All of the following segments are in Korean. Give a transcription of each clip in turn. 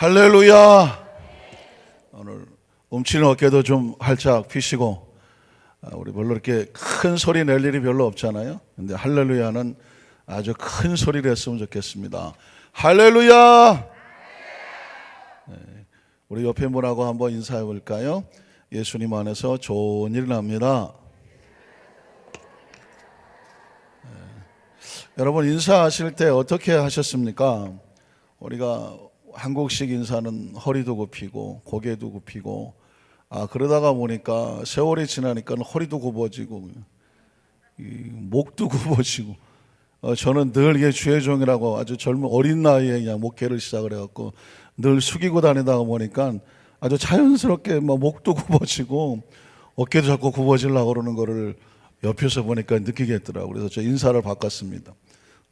할렐루야. 오늘 움츠린 어깨도 좀 활짝 펴시고, 우리 별로 이렇게 큰 소리 낼 일이 별로 없잖아요. 근데 할렐루야는 아주 큰 소리를 했으면 좋겠습니다. 할렐루야. 네, 우리 옆에 분하고 한번 인사해 볼까요? 예수님 안에서 좋은 일 납니다. 네. 여러분 인사하실 때 어떻게 하셨습니까? 우리가 한국식 인사는 허리도 굽히고 고개도 굽히고, 그러다가 보니까 세월이 지나니까 허리도 굽어지고 목도 굽어지고, 저는 늘 이게 주의 종이라고 아주 젊은 어린 나이에 그냥 목회를 시작을 해갖고 늘 숙이고 다니다가 보니까 아주 자연스럽게 목도 굽어지고 어깨도 자꾸 굽어지려고 그러는 거를 옆에서 보니까 느끼겠더라고요. 그래서 저 인사를 바꿨습니다.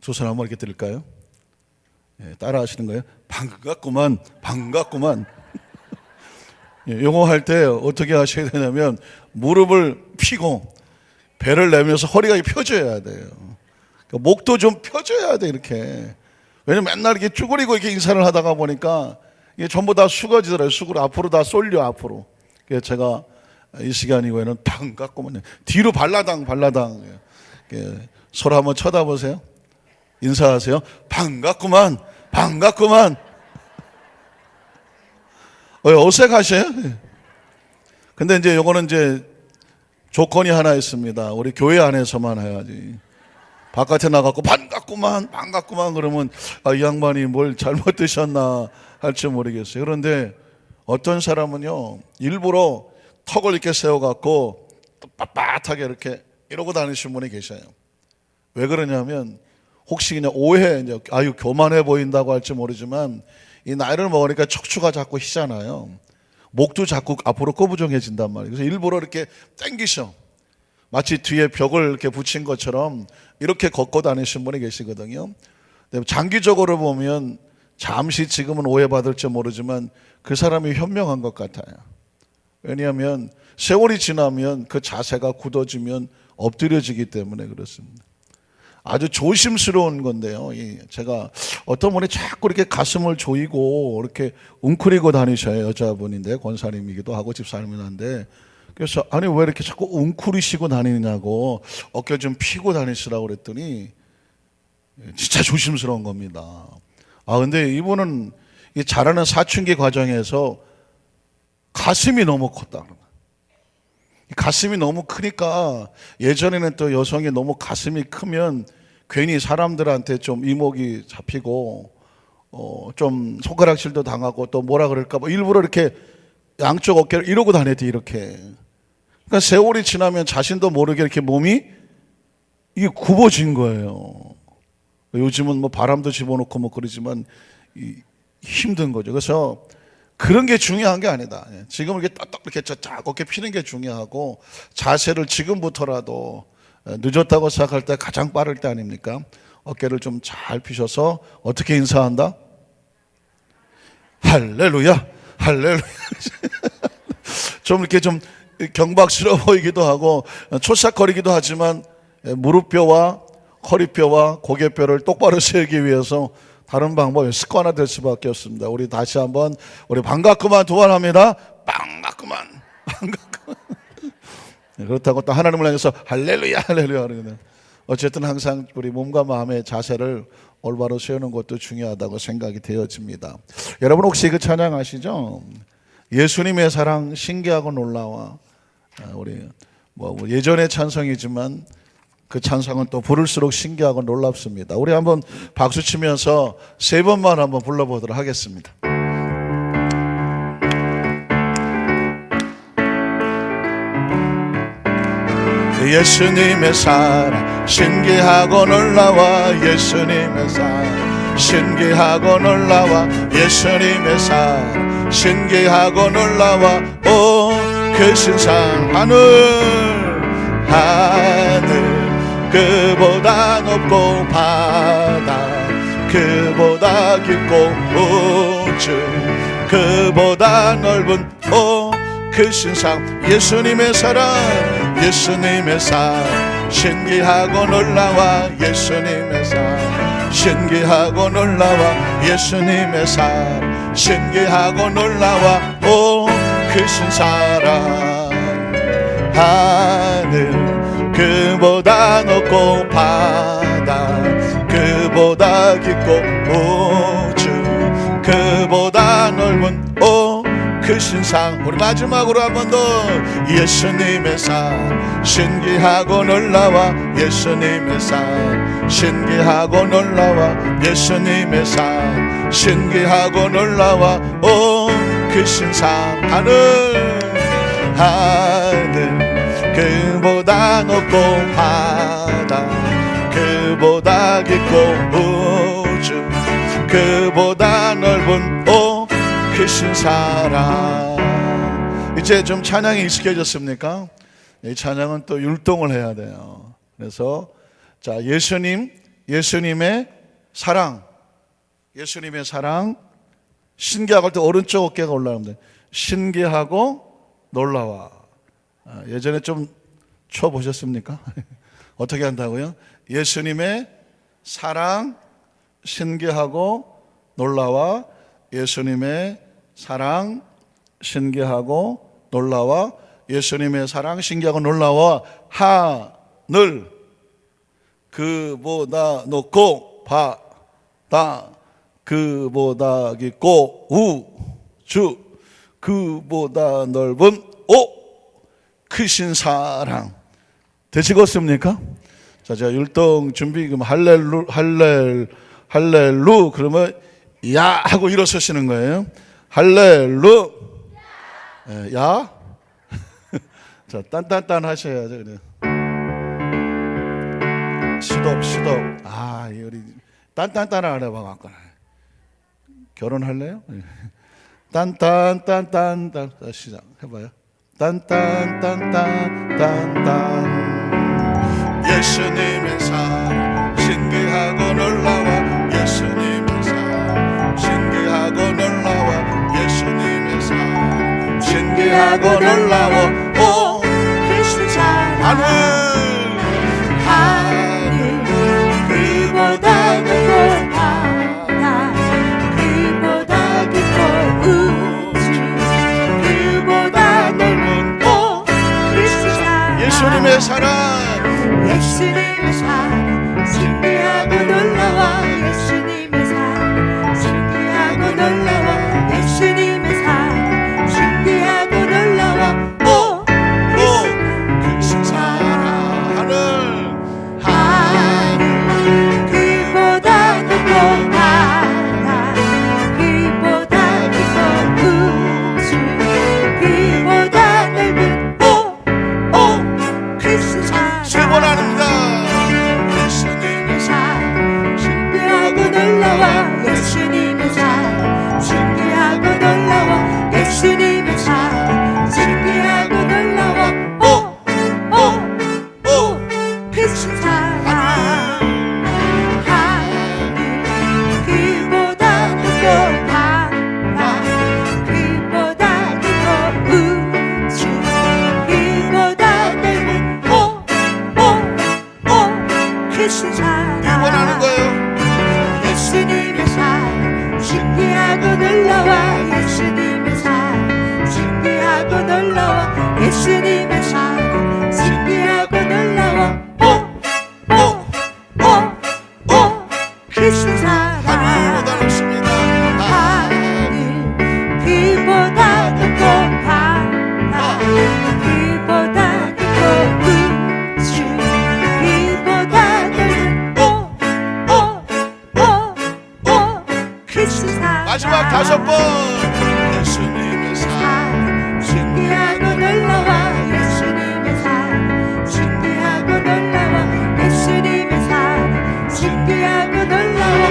두 손 한번 이렇게 드릴까요? 예, 따라 하시는 거예요? 반갑구만, 반갑구만. 예, 영어 할 때 어떻게 하셔야 되냐면 무릎을 펴고 배를 내면서 허리가 펴져야 돼요. 그러니까 목도 좀 펴져야 돼, 이렇게. 왜냐면 맨날 이렇게 쭈그리고 이렇게 인사를 하다가 보니까 이게 전부 다 숙어지더라고요. 숙으로 앞으로 다 쏠려, 앞으로. 그래서 제가 이 시간 이후에는 반갑구만. 뒤로 발라당. 예, 서로 한번 쳐다보세요. 인사하세요. 반갑구만, 반갑구만. 어색하셔요? 근데 이제 요거는 이제 조건이 하나 있습니다. 우리 교회 안에서만 해야지. 바깥에 나가고 반갑구만, 반갑구만 그러면 이 양반이 뭘 잘못 드셨나 할지 모르겠어요. 그런데 어떤 사람은요, 일부러 턱을 이렇게 세워갖고 빳빳하게 이렇게 이러고 다니시는 분이 계셔요. 왜 그러냐면 혹시 그냥 오해, 아유 교만해 보인다고 할지 모르지만 이 나이를 먹으니까 척추가 자꾸 휘잖아요. 목도 자꾸 앞으로 꼬부정해진단 말이에요. 그래서 일부러 이렇게 당기셔. 마치 뒤에 벽을 이렇게 붙인 것처럼 이렇게 걷고 다니시는 분이 계시거든요. 장기적으로 보면 잠시 지금은 오해받을지 모르지만 그 사람이 현명한 것 같아요. 왜냐하면 세월이 지나면 그 자세가 굳어지면 엎드려지기 때문에 그렇습니다. 아주 조심스러운 건데요. 제가 어떤 분이 자꾸 이렇게 가슴을 조이고 이렇게 웅크리고 다니셔요. 여자분인데 권사님이기도 하고 집사님은 한데, 그래서 아니 왜 이렇게 자꾸 웅크리시고 다니냐고 어깨 좀 피고 다니시라고 그랬더니 진짜 조심스러운 겁니다. 근데 이분은 자라는 사춘기 과정에서 가슴이 너무 컸다. 가슴이 너무 크니까, 예전에는 또 여성이 너무 가슴이 크면 괜히 사람들한테 좀 이목이 잡히고 좀 손가락질도 당하고 또 뭐라 그럴까 봐 일부러 이렇게 양쪽 어깨를 이러고 다녔대, 이렇게. 그러니까 세월이 지나면 자신도 모르게 이렇게 몸이 이게 굽어진 거예요. 요즘은 뭐 바람도 집어넣고 그러지만 힘든 거죠. 그래서 그런 게 중요한 게 아니다. 지금 이렇게 딱 이렇게 쫙 어깨 피는 게 중요하고, 자세를 지금부터라도, 늦었다고 생각할 때 가장 빠를 때 아닙니까? 어깨를 좀 잘 피셔서 어떻게 인사한다? 할렐루야, 할렐루야. 좀 이렇게 좀 경박스러워 보이기도 하고 초싹거리기도 하지만 무릎뼈와 허리뼈와 고개뼈를 똑바로 세우기 위해서 다른 방법이 습관화될 수밖에 없습니다. 우리 다시 한번 우리 반갑구만 두 번 합니다. 반갑구만, 반갑구만. 그렇다고 또 하나님을 향해서 할렐루야, 할렐루야 그러거든요. 어쨌든 항상 우리 몸과 마음의 자세를 올바로 세우는 것도 중요하다고 생각이 되어집니다. 여러분 혹시 그 찬양 아시죠? 예수님의 사랑 신기하고 놀라워. 우리 예전의 찬송이지만 그 찬송은 또 부를수록 신기하고 놀랍습니다. 우리 한번 박수 치면서 세 번만 한번 불러보도록 하겠습니다. 예수님의 사랑 신기하고 놀라워. 예수님의 사랑 신기하고 놀라워. 예수님의 사랑 신기하고 놀라워. 그 신상 하늘 그보다 높고 바다 그보다 깊고 우주 그보다 넓은 그 신상 예수님의 사랑 예수님의 사랑 신기하고 놀라워. 예수님의 사랑 신기하고 놀라워 예수님의 사랑 신기하고 놀라워 오 크신 사랑 하늘 그보다 높고 바다 그보다 깊고 우주 그보다 넓은 오 크신 사랑 우리 마지막으로 한 번 더 예수님의 사랑 신기하고 놀라워 예수님의 사랑 신기하고 놀라워 예수님의 사랑 신기하고 놀라워 오 크신 사랑 하늘 그보다 높고 바다 그보다 깊고 우주 그보다 넓은 오 크신 사랑 이제 좀 찬양이 익숙해졌습니까? 이 찬양은 또 율동을 해야 돼요. 그래서 자 예수님의 사랑 신기하고 또 오른쪽 어깨가 올라오면 돼. 신기하고 놀라워. 예전에 좀 쳐보셨습니까? 어떻게 한다고요? 예수님의 사랑 신기하고 놀라워 예수님의 사랑 신기하고 놀라워 예수님의 사랑 신기하고 놀라워 하늘 그보다 높고 바다 그보다 깊고 우주 그보다 넓은 오 크신 사랑 되시겠습니까? 자, 제가 율동 준비 그럼 할렐루 그러면 야 하고 일어서시는 거예요. 할렐루 야 자 딴딴딴 하셔야죠. 그래. 시도 아 우리 딴딴딴을 안 해봐 아까 결혼할래요? 딴딴딴딴딴 시작 해봐요. 딴딴딴딴딴딴 예수님의 사랑 신기하고 놀라워 예수님의 사랑 신기하고 놀라워 예수님의 사랑 신기하고 놀라워 오 크신 사랑 하늘 그보다 높고 바다 그보다 깊고 우주 그보다 넓은 오 크신 사랑 예수님의 사랑 신기하고 놀라워 예수님의 사랑 신기하고 놀라워 예수님의 사랑 신기하고 놀라워 오 크신 사랑 하늘 그보다 높고 바다 그보다 깊고 우주 그보다 넓은 오 크신 사랑 세 번 합니다. 예수님의 사랑 신기하고 놀라워 예수님의 사랑 신기하고 놀라워 예수님의 사랑 신기하고 놀라워 오 크신 사랑 하늘 그보다 높고 바다 그보다 깊고 우주 그보다 넓은 크신 사랑 원하는 거예요. 예수님의 사랑 신기하고 놀라워 예수님의 사랑 신기하고 놀라워 예수님의 사랑 신기하고 놀라워 크신 사랑 하늘보다 높습니다. 하늘 그보다 높고 바다 그보다 깊고 우주 그보다 마지막 다섯 번 예수님의 사랑 신기하고 놀라워 예수님의 사랑 신기하고 놀라워 예수님의 사랑 신기하고 놀라워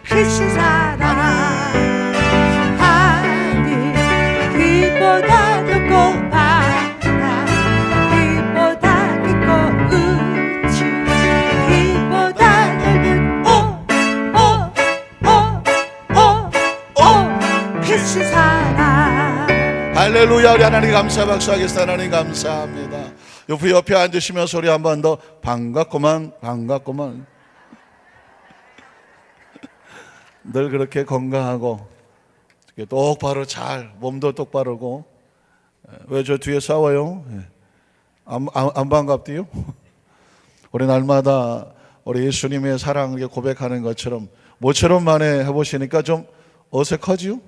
크신 사랑 하늘 그보다 높고 바다 그보다 깊고 우주 그보다 넓은 크신 사랑 할렐루야. 우리 하나님 감사 박수하겠습니다. 하나님 감사합니다. 옆에 앉으시면 소리 한 번 더, 반갑구만, 반갑구만. 늘 그렇게 건강하고 똑바로 잘, 몸도 똑바르고. 왜 저 뒤에 싸워요? 안 반갑디요? 우리 날마다 우리 예수님의 사랑을 고백하는 것처럼 모처럼 만에 해보시니까 좀 어색하지요?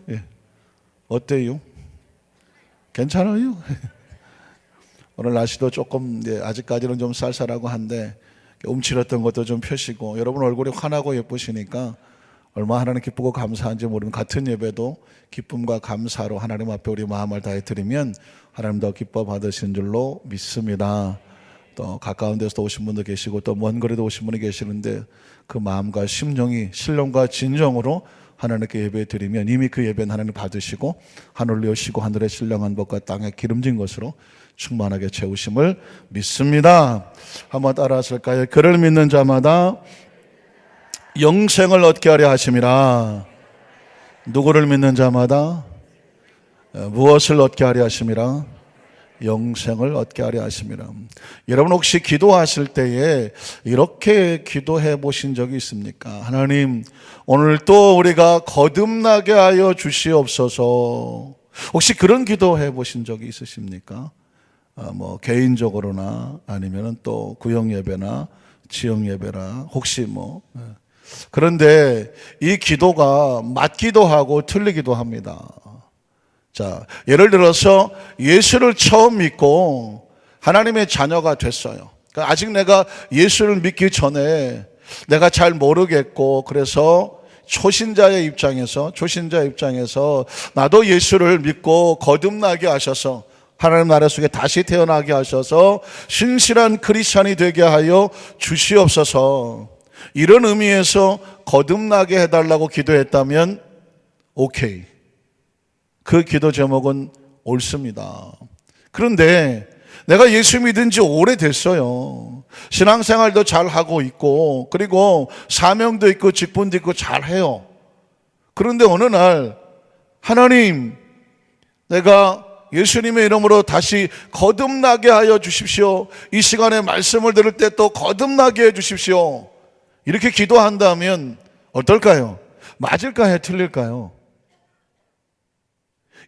어때요? 괜찮아요? 오늘 날씨도 조금 아직까지는 좀 쌀쌀하고 한데 움츠렸던 것도 좀 펴시고, 여러분 얼굴이 환하고 예쁘시니까 얼마나 하나님 기쁘고 감사한지 모르는, 같은 예배도 기쁨과 감사로 하나님 앞에 우리 마음을 다해 드리면 하나님 더 기뻐 받으신 줄로 믿습니다. 또 가까운 데서 오신 분도 계시고 또 먼 거리도 오신 분이 계시는데 그 마음과 심령이 신령과 진정으로 하나님께 예배 드리면 이미 그 예배는 하나님 받으시고 하늘을 여시고 하늘의 신령한 법과 땅에 기름진 것으로 충만하게 채우심을 믿습니다. 한번 따라 하실까요? 그를 믿는 자마다 영생을 얻게 하려 하심이라. 누구를 믿는 자마다 무엇을 얻게 하려 하심이라? 영생을 얻게 하려 하심이라. 여러분 혹시 기도하실 때에 이렇게 기도해 보신 적이 있습니까? 하나님, 오늘 또 우리가 거듭나게 하여 주시옵소서. 혹시 그런 기도해 보신 적이 있으십니까? 뭐 개인적으로나 아니면은 또 구역 예배나 지역 예배나 혹시 뭐. 그런데 이 기도가 맞기도 하고 틀리기도 합니다. 자, 예를 들어서 예수를 처음 믿고 하나님의 자녀가 됐어요. 그러니까 아직 내가 예수를 믿기 전에 내가 잘 모르겠고, 그래서 초신자의 입장에서 나도 예수를 믿고 거듭나게 하셔서 하나님 나라 속에 다시 태어나게 하셔서 신실한 크리스찬이 되게 하여 주시옵소서. 이런 의미에서 거듭나게 해달라고 기도했다면 오케이, 그 기도 제목은 옳습니다. 그런데 내가 예수 믿은 지 오래됐어요. 신앙생활도 잘하고 있고, 그리고 사명도 있고 직분도 있고 잘해요. 그런데 어느 날 하나님, 내가 예수님의 이름으로 다시 거듭나게 하여 주십시오. 이 시간에 말씀을 들을 때 또 거듭나게 해 주십시오. 이렇게 기도한다면 어떨까요? 맞을까요? 틀릴까요?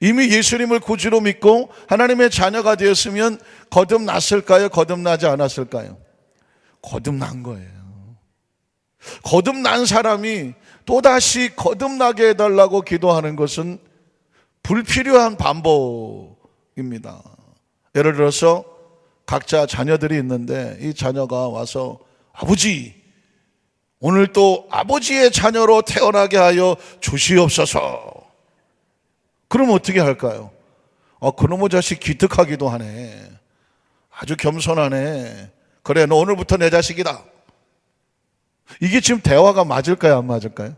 이미 예수님을 구주로 믿고 하나님의 자녀가 되었으면 거듭났을까요? 거듭나지 않았을까요? 거듭난 거예요. 거듭난 사람이 또다시 거듭나게 해달라고 기도하는 것은 불필요한 반복입니다. 예를 들어서 각자 자녀들이 있는데 이 자녀가 와서 아버지, 오늘 또 아버지의 자녀로 태어나게 하여 주시옵소서. 그럼 어떻게 할까요? 그놈의 자식 기특하기도 하네. 아주 겸손하네. 그래, 너 오늘부터 내 자식이다. 이게 지금 대화가 맞을까요? 안 맞을까요?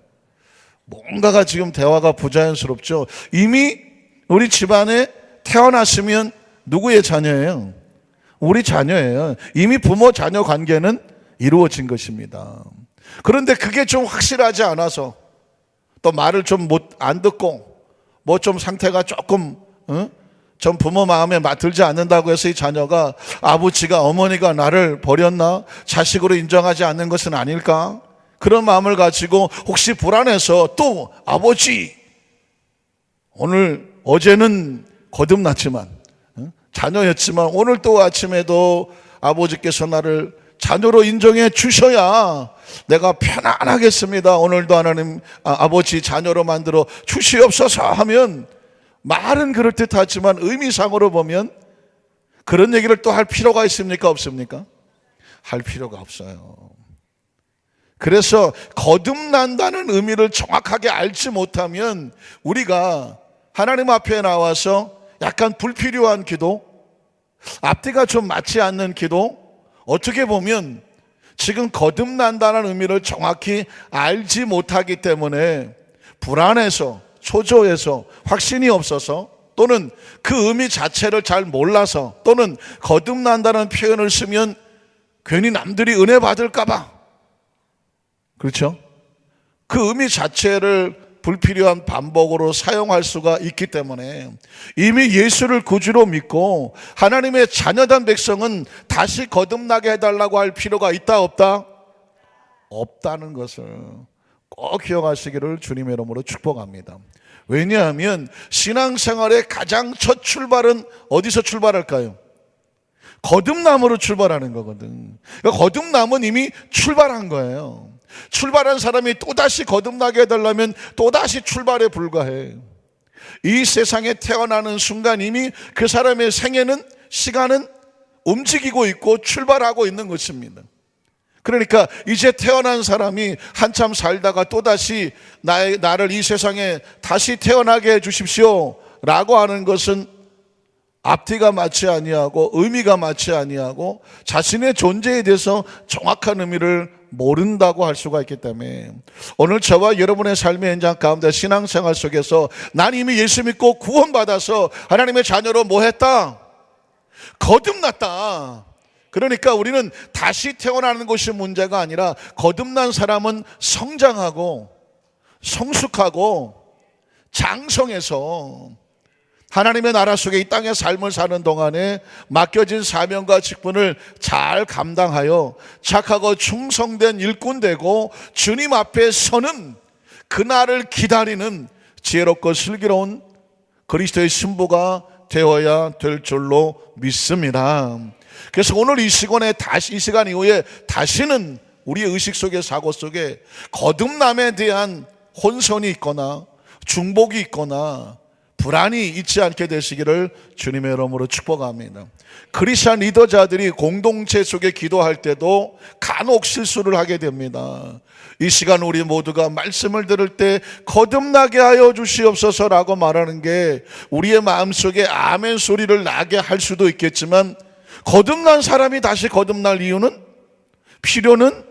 뭔가가 지금 대화가 부자연스럽죠. 이미 우리 집안에 태어났으면 누구의 자녀예요? 우리 자녀예요. 이미 부모 자녀 관계는 이루어진 것입니다. 그런데 그게 좀 확실하지 않아서 또 말을 좀 안 듣고 뭐 좀 상태가 조금 좀 부모 마음에 맞들지 않는다고 해서 이 자녀가 아버지가 어머니가 나를 버렸나? 자식으로 인정하지 않는 것은 아닐까? 그런 마음을 가지고 혹시 불안해서 또 아버지, 오늘 어제는 거듭났지만 자녀였지만 오늘 또 아침에도 아버지께서 나를 자녀로 인정해 주셔야 내가 편안하겠습니다. 오늘도 하나님 아버지 자녀로 만들어 주시옵소서 하면 말은 그럴듯하지만 의미상으로 보면 그런 얘기를 또 할 필요가 있습니까? 없습니까? 할 필요가 없어요. 그래서 거듭난다는 의미를 정확하게 알지 못하면 우리가 하나님 앞에 나와서 약간 불필요한 기도, 앞뒤가 좀 맞지 않는 기도, 어떻게 보면 지금 거듭난다는 의미를 정확히 알지 못하기 때문에 불안해서, 초조해서, 확신이 없어서, 또는 그 의미 자체를 잘 몰라서, 또는 거듭난다는 표현을 쓰면 괜히 남들이 은혜 받을까 봐, 그렇죠? 그 의미 자체를 불필요한 반복으로 사용할 수가 있기 때문에 이미 예수를 구주로 믿고 하나님의 자녀된 백성은 다시 거듭나게 해달라고 할 필요가 있다 없다? 없다는 것을 꼭 기억하시기를 주님의 이름으로 축복합니다. 왜냐하면 신앙생활의 가장 첫 출발은 어디서 출발할까요? 거듭남으로 출발하는 거거든. 그러니까 거듭남은 이미 출발한 거예요. 출발한 사람이 또다시 거듭나게 해달라면 또다시 출발에 불과해. 이 세상에 태어나는 순간 이미 그 사람의 생애는, 시간은 움직이고 있고 출발하고 있는 것입니다. 그러니까 이제 태어난 사람이 한참 살다가 또다시 나를 이 세상에 다시 태어나게 해 주십시오 라고 하는 것은 앞뒤가 맞지 아니하고 의미가 맞지 아니하고 자신의 존재에 대해서 정확한 의미를 모른다고 할 수가 있기 때문에 오늘 저와 여러분의 삶의 현장 가운데 신앙생활 속에서 난 이미 예수 믿고 구원받아서 하나님의 자녀로 뭐 했다? 거듭났다. 그러니까 우리는 다시 태어나는 것이 문제가 아니라 거듭난 사람은 성장하고 성숙하고 장성해서 하나님의 나라 속에 이 땅의 삶을 사는 동안에 맡겨진 사명과 직분을 잘 감당하여 착하고 충성된 일꾼 되고 주님 앞에 서는 그날을 기다리는 지혜롭고 슬기로운 그리스도의 신부가 되어야 될 줄로 믿습니다. 그래서 오늘 이 시간에 이 시간 이후에 다시는 우리의 의식 속에 사고 속에 거듭남에 대한 혼선이 있거나 중복이 있거나 불안이 있지 않게 되시기를 주님의 이름으로 축복합니다. 크리스찬 리더자들이 공동체 속에 기도할 때도 간혹 실수를 하게 됩니다. 이 시간 우리 모두가 말씀을 들을 때 거듭나게 하여 주시옵소서라고 말하는 게 우리의 마음속에 아멘 소리를 나게 할 수도 있겠지만 거듭난 사람이 다시 거듭날 이유는, 필요는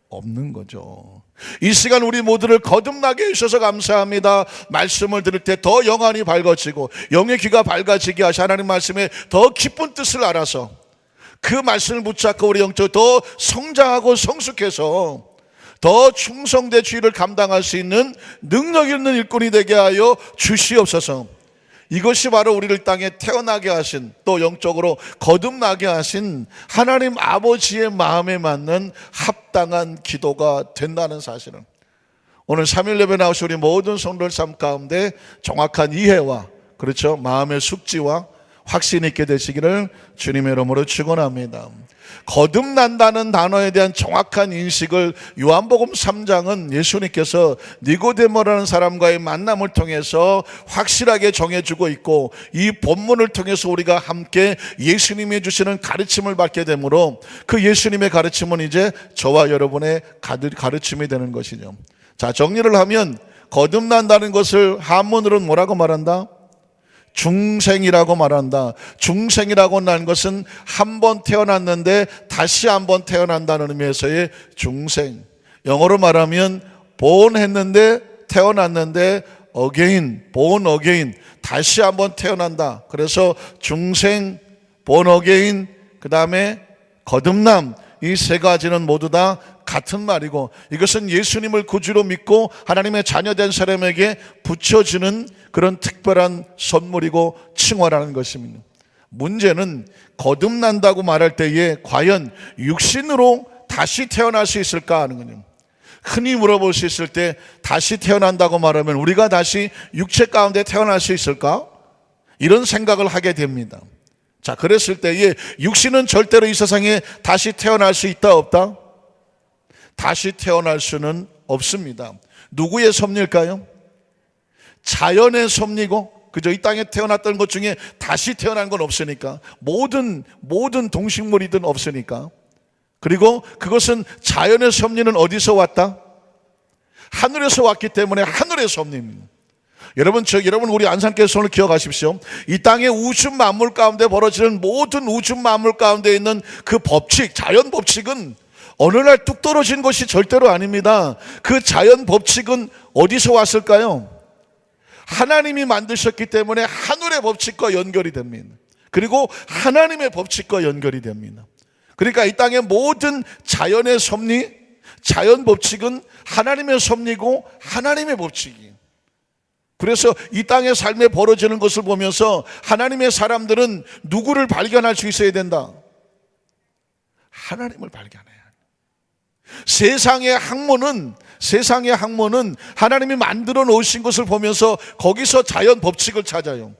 없는 거죠. 이 시간 우리 모두를 거듭나게 해주셔서 감사합니다. 말씀을 들을 때 더 영안이 밝아지고 영의 귀가 밝아지게 하시 하나님 말씀에 더 깊은 뜻을 알아서 그 말씀을 붙잡고 우리 영적으로 더 성장하고 성숙해서 더 충성된 주의를 감당할 수 있는 능력 있는 일꾼이 되게 하여 주시옵소서. 이것이 바로 우리를 땅에 태어나게 하신, 또 영적으로 거듭나게 하신 하나님 아버지의 마음에 맞는 합당한 기도가 된다는 사실은 오늘 3일 예배 나오신 우리 모든 성도들 삶 가운데 정확한 이해와, 그렇죠, 마음의 숙지와 확신이 있게 되시기를 주님의 이름으로 축원합니다. 거듭난다는 단어에 대한 정확한 인식을 요한복음 3장은 예수님께서 니고데모라는 사람과의 만남을 통해서 확실하게 정해주고 있고, 이 본문을 통해서 우리가 함께 예수님이 주시는 가르침을 받게 되므로 그 예수님의 가르침은 이제 저와 여러분의 가르침이 되는 것이죠. 자, 정리를 하면 거듭난다는 것을 한문으로는 뭐라고 말한다? 중생이라고 말한다. 중생이라고 하는 것은 한 번 태어났는데 다시 한 번 태어난다는 의미에서의 중생. 영어로 말하면 born 했는데 태어났는데 again, born again, 다시 한 번 태어난다. 그래서 중생, born again, 그 다음에 거듭남, 이 세 가지는 모두 다 같은 말이고, 이것은 예수님을 구주로 믿고 하나님의 자녀된 사람에게 붙여주는 그런 특별한 선물이고 칭호라는 것입니다. 문제는 거듭난다고 말할 때에 과연 육신으로 다시 태어날 수 있을까 하는 거예요. 흔히 물어볼 수 있을 때 다시 태어난다고 말하면 우리가 다시 육체 가운데 태어날 수 있을까? 이런 생각을 하게 됩니다. 자, 그랬을 때에 육신은 절대로 이 세상에 다시 태어날 수 있다 없다? 다시 태어날 수는 없습니다. 누구의 섭리일까요? 자연의 섭리고, 그저 이 땅에 태어났던 것 중에 다시 태어난 건 없으니까, 모든 동식물이든 없으니까. 그리고 그것은 자연의 섭리는 어디서 왔다? 하늘에서 왔기 때문에 하늘의 섭리입니다. 여러분 우리 안산교회 손을 기억하십시오. 이 땅의 우주 만물 가운데 벌어지는 모든 우주 만물 가운데 있는 그 법칙, 자연 법칙은 어느 날 뚝 떨어진 것이 절대로 아닙니다. 그 자연 법칙은 어디서 왔을까요? 하나님이 만드셨기 때문에 하늘의 법칙과 연결이 됩니다. 그리고 하나님의 법칙과 연결이 됩니다. 그러니까 이 땅의 모든 자연의 섭리, 자연 법칙은 하나님의 섭리고 하나님의 법칙이에요. 그래서 이 땅의 삶에 벌어지는 것을 보면서 하나님의 사람들은 누구를 발견할 수 있어야 된다? 하나님을 발견해야 돼. 세상의 학문은 하나님이 만들어 놓으신 것을 보면서 거기서 자연 법칙을 찾아요.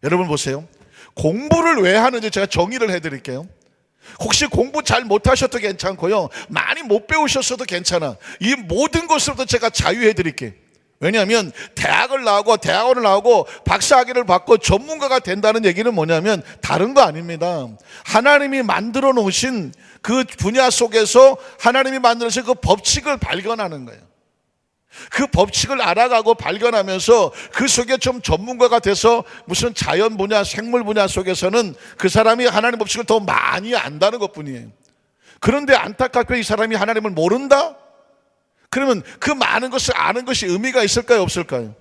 여러분 보세요. 공부를 왜 하는지 제가 정의를 해드릴게요. 혹시 공부 잘 못하셔도 괜찮고요, 많이 못 배우셨어도 괜찮아. 이 모든 것으로도 제가 자유해드릴게요. 왜냐하면 대학원을 나오고 박사학위를 받고 전문가가 된다는 얘기는 뭐냐면 다른 거 아닙니다. 하나님이 만들어 놓으신 그 분야 속에서 하나님이 만들어서 그 법칙을 발견하는 거예요. 그 법칙을 알아가고 발견하면서 그 속에 좀 전문가가 돼서 무슨 자연 분야, 생물 분야 속에서는 그 사람이 하나님 법칙을 더 많이 안다는 것뿐이에요. 그런데 안타깝게 이 사람이 하나님을 모른다? 그러면 그 많은 것을 아는 것이 의미가 있을까요, 없을까요?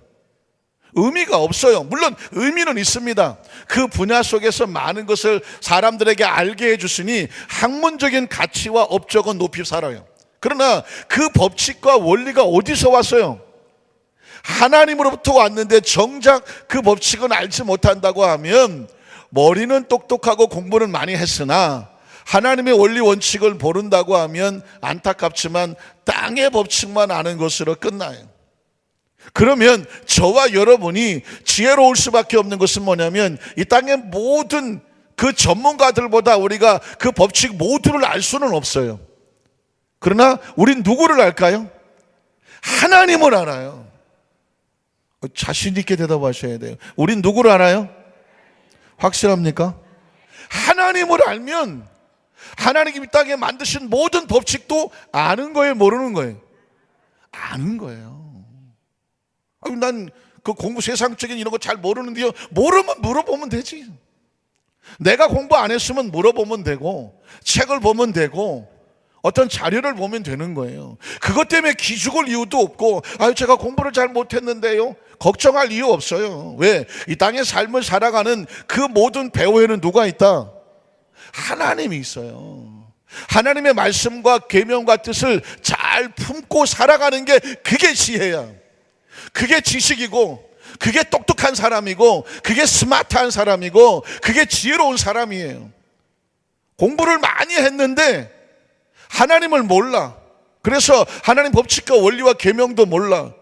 의미가 없어요. 물론 의미는 있습니다. 그 분야 속에서 많은 것을 사람들에게 알게 해주시니 학문적인 가치와 업적은 높이 살아요. 그러나 그 법칙과 원리가 어디서 왔어요? 하나님으로부터 왔는데 정작 그 법칙은 알지 못한다고 하면 머리는 똑똑하고 공부는 많이 했으나 하나님의 원리 원칙을 모른다고 하면 안타깝지만 땅의 법칙만 아는 것으로 끝나요. 그러면 저와 여러분이 지혜로울 수밖에 없는 것은 뭐냐면 이 땅의 모든 그 전문가들보다 우리가 그 법칙 모두를 알 수는 없어요. 그러나 우린 누구를 알까요? 하나님을 알아요. 자신 있게 대답하셔야 돼요. 우린 누구를 알아요? 확실합니까? 하나님을 알면 하나님이 이 땅에 만드신 모든 법칙도 아는 거예요, 모르는 거예요? 아는 거예요. 난 그 공부 세상적인 이런 거 잘 모르는데요. 모르면 물어보면 되지. 내가 공부 안 했으면 물어보면 되고, 책을 보면 되고, 어떤 자료를 보면 되는 거예요. 그것 때문에 기죽을 이유도 없고, 제가 공부를 잘 못했는데요, 걱정할 이유 없어요. 왜? 이 땅의 삶을 살아가는 그 모든 배후에는 누가 있다? 하나님이 있어요. 하나님의 말씀과 계명과 뜻을 잘 품고 살아가는 게 그게 지혜야. 그게 지식이고, 그게 똑똑한 사람이고, 그게 스마트한 사람이고, 그게 지혜로운 사람이에요. 공부를 많이 했는데 하나님을 몰라. 그래서 하나님 법칙과 원리와 계명도 몰라.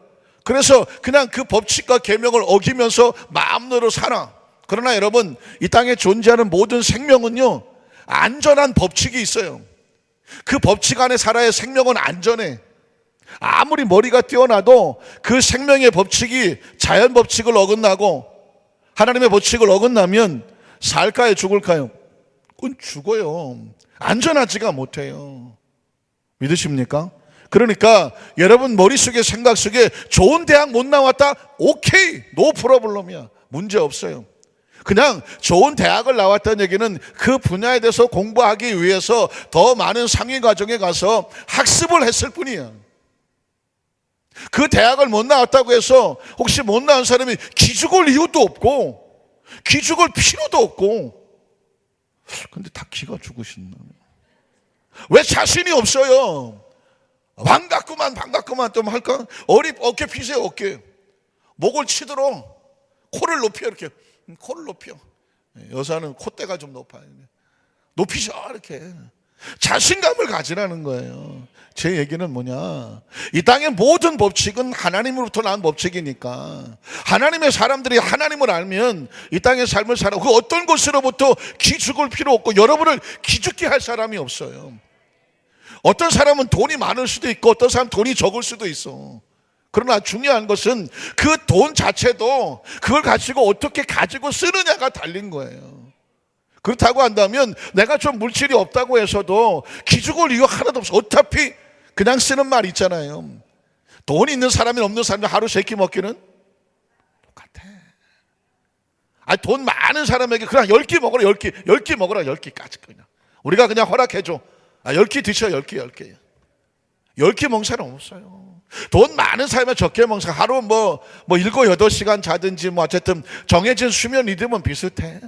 그래서 그냥 그 법칙과 계명을 어기면서 마음대로 살아. 그러나 여러분, 이 땅에 존재하는 모든 생명은요, 안전한 법칙이 있어요. 그 법칙 안에 살아야 생명은 안전해. 아무리 머리가 뛰어나도 그 생명의 법칙이 자연 법칙을 어긋나고 하나님의 법칙을 어긋나면 살까요, 죽을까요? 그건 죽어요. 안전하지가 못해요. 믿으십니까? 그러니까 여러분 머릿속에, 생각 속에 좋은 대학 못 나왔다? 오케이, 노 프로블럼이야. 문제 없어요. 그냥 좋은 대학을 나왔다는 얘기는 그 분야에 대해서 공부하기 위해서 더 많은 상위 과정에 가서 학습을 했을 뿐이야. 그 대학을 못 나왔다고 해서 혹시 못 나온 사람이 기죽을 이유도 없고 기죽을 필요도 없고. 근데 다 기가 죽으신다. 왜 자신이 없어요? 반갑구만 좀 할까? 어깨 피세요, 어깨. 목을 치도록 코를 높여, 이렇게 코를 높여. 여자는 콧대가 좀 높아요. 높이셔, 이렇게. 자신감을 가지라는 거예요. 제 얘기는 뭐냐, 이 땅의 모든 법칙은 하나님으로부터 나온 법칙이니까 하나님의 사람들이 하나님을 알면 이 땅의 삶을 살아. 그 어떤 것으로부터 기죽을 필요 없고 여러분을 기죽게 할 사람이 없어요. 어떤 사람은 돈이 많을 수도 있고 어떤 사람은 돈이 적을 수도 있어. 그러나 중요한 것은 그 돈 자체도 그걸 가지고 어떻게 가지고 쓰느냐가 달린 거예요. 그렇다고 한다면 내가 좀 물질이 없다고 해서도 기죽을 이유 하나도 없어. 어차피 그냥 쓰는 말 있잖아요. 돈 있는 사람이 없는 사람이 하루 3끼 먹기는 똑같아. 돈 많은 사람에게 그냥 10끼 먹어라, 10끼 먹어라, 10끼까지 그냥. 우리가 그냥 허락해줘. 10끼 드셔, 10끼. 10끼 먹는 사람 없어요. 돈 많은 사람이 적게 먹는 사람, 하루 7, 8시간 자든지 어쨌든 정해진 수면 리듬은 비슷해.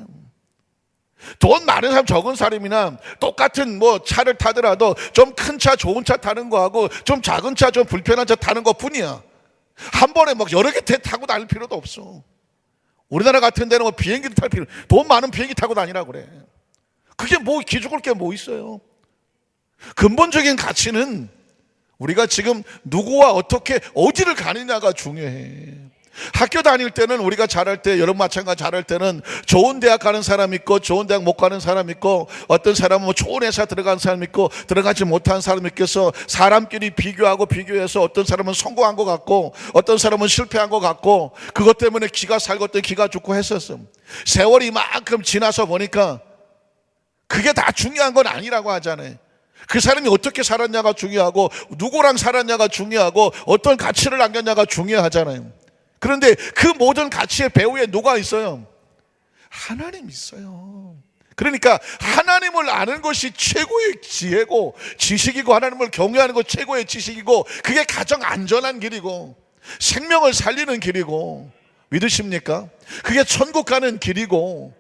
돈 많은 사람, 적은 사람이나 똑같은 차를 타더라도 좀 큰 차, 좋은 차 타는 거하고 좀 작은 차, 좀 불편한 차 타는 것 뿐이야. 한 번에 막 여러 개 타고 다닐 필요도 없어. 우리나라 같은 데는 뭐 비행기를 탈 필요, 돈 많은 비행기 타고 다니라고 그래. 그게 뭐 기죽을 게 뭐 있어요. 근본적인 가치는 우리가 지금 누구와 어떻게 어디를 가느냐가 중요해. 학교 다닐 때는 우리가 잘할 때, 여러분 마찬가지 잘할 때는 좋은 대학 가는 사람 있고 좋은 대학 못 가는 사람 있고, 어떤 사람은 뭐 좋은 회사 들어간 사람 있고 들어가지 못한 사람 있겠어. 사람끼리 비교하고 비교해서 어떤 사람은 성공한 것 같고 어떤 사람은 실패한 것 같고, 그것 때문에 기가 살고 또 기가 죽고 했었어. 세월이 이만큼 지나서 보니까 그게 다 중요한 건 아니라고 하잖아요. 그 사람이 어떻게 살았냐가 중요하고 누구랑 살았냐가 중요하고 어떤 가치를 남겼냐가 중요하잖아요. 그런데 그 모든 가치의 배후에 누가 있어요? 하나님 있어요. 그러니까 하나님을 아는 것이 최고의 지혜고 지식이고, 하나님을 경외하는 것 최고의 지식이고, 그게 가장 안전한 길이고 생명을 살리는 길이고, 믿으십니까? 그게 천국 가는 길이고,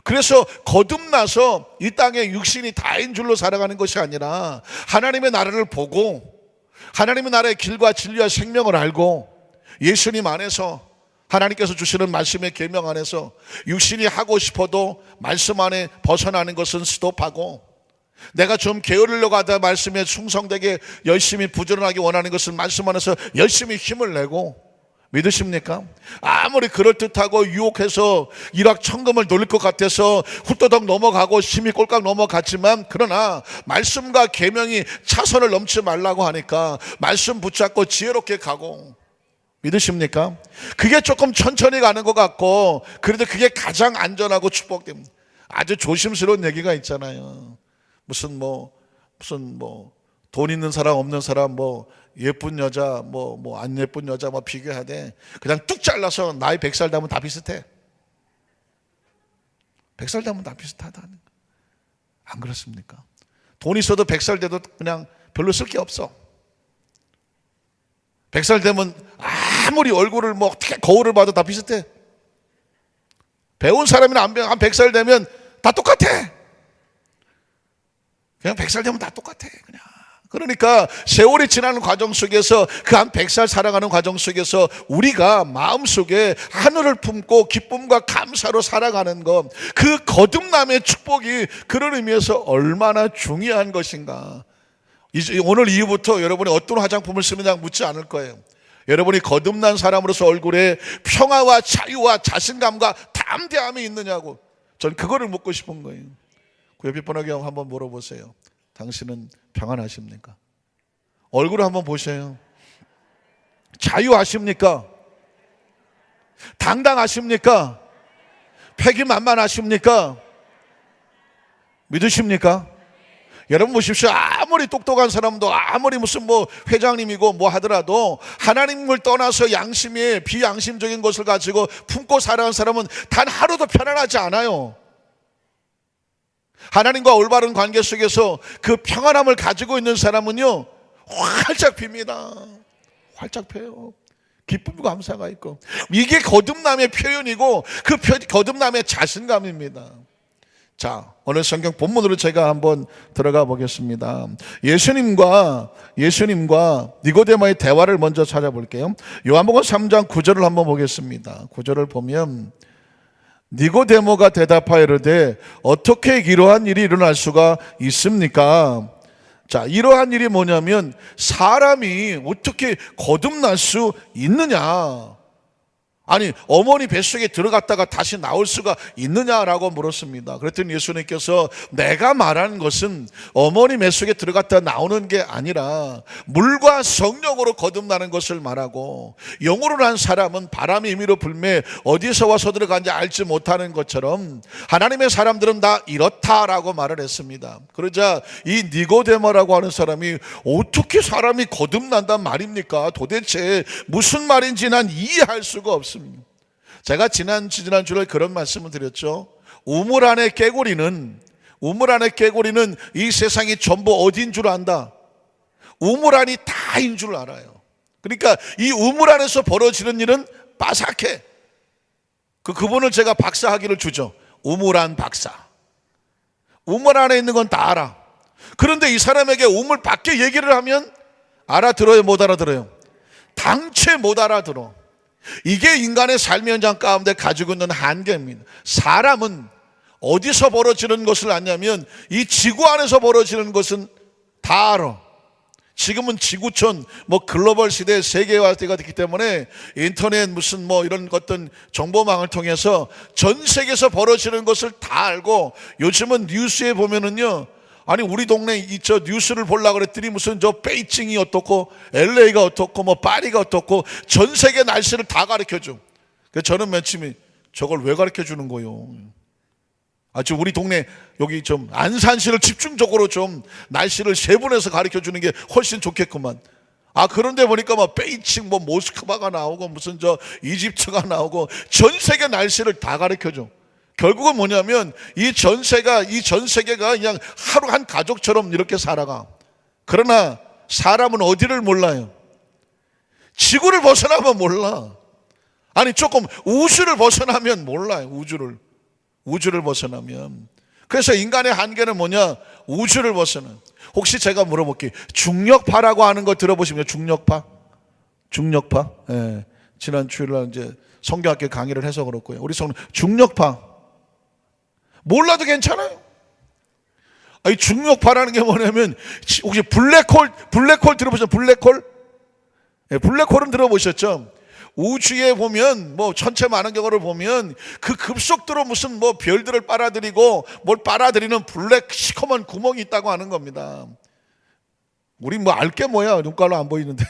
그래서 거듭나서 이 땅에 육신이 다인 줄로 살아가는 것이 아니라 하나님의 나라를 보고 하나님의 나라의 길과 진리와 생명을 알고 예수님 안에서, 하나님께서 주시는 말씀의 계명 안에서 육신이 하고 싶어도 말씀 안에 벗어나는 것은 스톱하고, 내가 좀 게으르려고 하다 말씀에 충성되게 열심히 부지런하게 원하는 것은 말씀 안에서 열심히 힘을 내고, 믿으십니까? 아무리 그럴듯하고 유혹해서 일확천금을 노릴 것 같아서 훌떠덕 넘어가고 심히 꼴깍 넘어갔지만, 그러나 말씀과 계명이 차선을 넘지 말라고 하니까 말씀 붙잡고 지혜롭게 가고, 믿으십니까? 그게 조금 천천히 가는 것 같고, 그래도 그게 가장 안전하고 축복됩니다. 아주 조심스러운 얘기가 있잖아요. 무슨 돈 있는 사람 없는 사람, 예쁜 여자 안 예쁜 여자 비교해야 돼. 그냥 뚝 잘라서 나이 100살 되면 다 비슷해. 100살 되면 다 비슷하다는 거. 안 그렇습니까? 돈 있어도 100살 돼도 그냥 별로 쓸 게 없어. 100살 되면 아무리 얼굴을 어떻게 거울을 봐도 다 비슷해. 배운 사람이나 한 100살 되면 다 똑같아. 그냥 100살 되면 다 똑같아. 그냥. 그러니까 세월이 지나는 과정 속에서, 그 한 100살 살아가는 과정 속에서 우리가 마음속에 하늘을 품고 기쁨과 감사로 살아가는 것, 그 거듭남의 축복이 그런 의미에서 얼마나 중요한 것인가. 오늘 이후부터 여러분이 어떤 화장품을 쓰느냐 묻지 않을 거예요. 여러분이 거듭난 사람으로서 얼굴에 평화와 자유와 자신감과 담대함이 있느냐고, 전 그거를 묻고 싶은 거예요. 그 옆에 분에게 한번 물어보세요. 당신은 평안하십니까? 얼굴을 한번 보세요. 자유하십니까? 당당하십니까? 패기만만하십니까? 믿으십니까? 여러분 보십시오. 아무리 똑똑한 사람도, 아무리 무슨 회장님이고 하더라도 하나님을 떠나서 양심에 비양심적인 것을 가지고 품고 살아가는 사람은 단 하루도 편안하지 않아요. 하나님과 올바른 관계 속에서 그 평안함을 가지고 있는 사람은요, 활짝 핍니다. 활짝 펴요. 기쁨과 감사가 있고, 이게 거듭남의 표현이고 그 거듭남의 자신감입니다. 자, 오늘 성경 본문으로 제가 한번 들어가 보겠습니다. 예수님과 니고데모의 대화를 먼저 찾아볼게요. 요한복음 3장 9절을 한번 보겠습니다. 9절을 보면, 니고데모가 대답하여 이르되 어떻게 이러한 일이 일어날 수가 있습니까? 자, 이러한 일이 뭐냐면, 사람이 어떻게 거듭날 수 있느냐, 아니 어머니 뱃속에 들어갔다가 다시 나올 수가 있느냐라고 물었습니다. 그랬더니 예수님께서 내가 말하는 것은 어머니 뱃속에 들어갔다 나오는 게 아니라 물과 성령으로 거듭나는 것을 말하고, 영으로 난 사람은 바람이 임의로 불매 어디서 와서 들어간지 알지 못하는 것처럼 하나님의 사람들은 다 이렇다라고 말을 했습니다. 그러자 이 니고데모라고 하는 사람이 어떻게 사람이 거듭난단 말입니까? 도대체 무슨 말인지 난 이해할 수가 없습니다. 제가 지난주에 그런 말씀을 드렸죠. 우물 안의 깨구리는 이 세상이 전부 어디인 줄 안다. 우물 안이 다인 줄 알아요. 그러니까 이 우물 안에서 벌어지는 일은 빠삭해. 그분을 제가 박사학위를 주죠. 우물 안 박사. 우물 안에 있는 건 다 알아. 그런데 이 사람에게 우물 밖에 얘기를 하면 알아들어요, 못 알아들어요? 당최 못 알아들어. 이게 인간의 삶의 현장 가운데 가지고 있는 한계입니다. 사람은 어디서 벌어지는 것을 아냐면 이 지구 안에서 벌어지는 것은 다 알아. 지금은 지구촌 글로벌 시대 세계화 때가 됐기 때문에 인터넷 무슨 이런 어떤 정보망을 통해서 전 세계에서 벌어지는 것을 다 알고, 요즘은 뉴스에 보면은요, 아니 우리 동네 저 뉴스를 보려고 그랬더니 무슨 저 베이징이 어떻고 LA가 어떻고 파리가 어떻고 전 세계 날씨를 다 가르쳐줘. 그래서 저는 맨 처음에 저걸 왜 가르쳐주는 거요? 지금 우리 동네 여기 좀 안산시를 집중적으로 좀 날씨를 세분해서 가르쳐주는 게 훨씬 좋겠구만. 그런데 보니까 베이징 모스크바가 나오고 무슨 저 이집트가 나오고 전 세계 날씨를 다 가르쳐줘. 결국은 뭐냐면 이 전 세계가 그냥 하루 한 가족처럼 이렇게 살아가. 그러나 사람은 어디를 몰라요? 지구를 벗어나면 몰라. 아니 조금 우주를 벗어나면 몰라요. 우주를 벗어나면. 그래서 인간의 한계는 뭐냐? 우주를 벗어나. 혹시 제가 물어볼게요. 중력파라고 하는 거 들어보시면, 중력파? 예. 지난 주일날 이제 성경학교 강의를 해서 그렇고요. 우리 성도 중력파 몰라도 괜찮아요. 이 중력파라는 게 뭐냐면, 혹시 블랙홀 들어보셨죠? 블랙홀? 네, 블랙홀은 들어보셨죠? 우주에 보면 천체 만원경으를 보면 그 급속도로 무슨 별들을 빨아들이고 뭘 빨아들이는 블랙 시커먼 구멍이 있다고 하는 겁니다. 우리 알게 뭐야, 눈깔로 안 보이는데.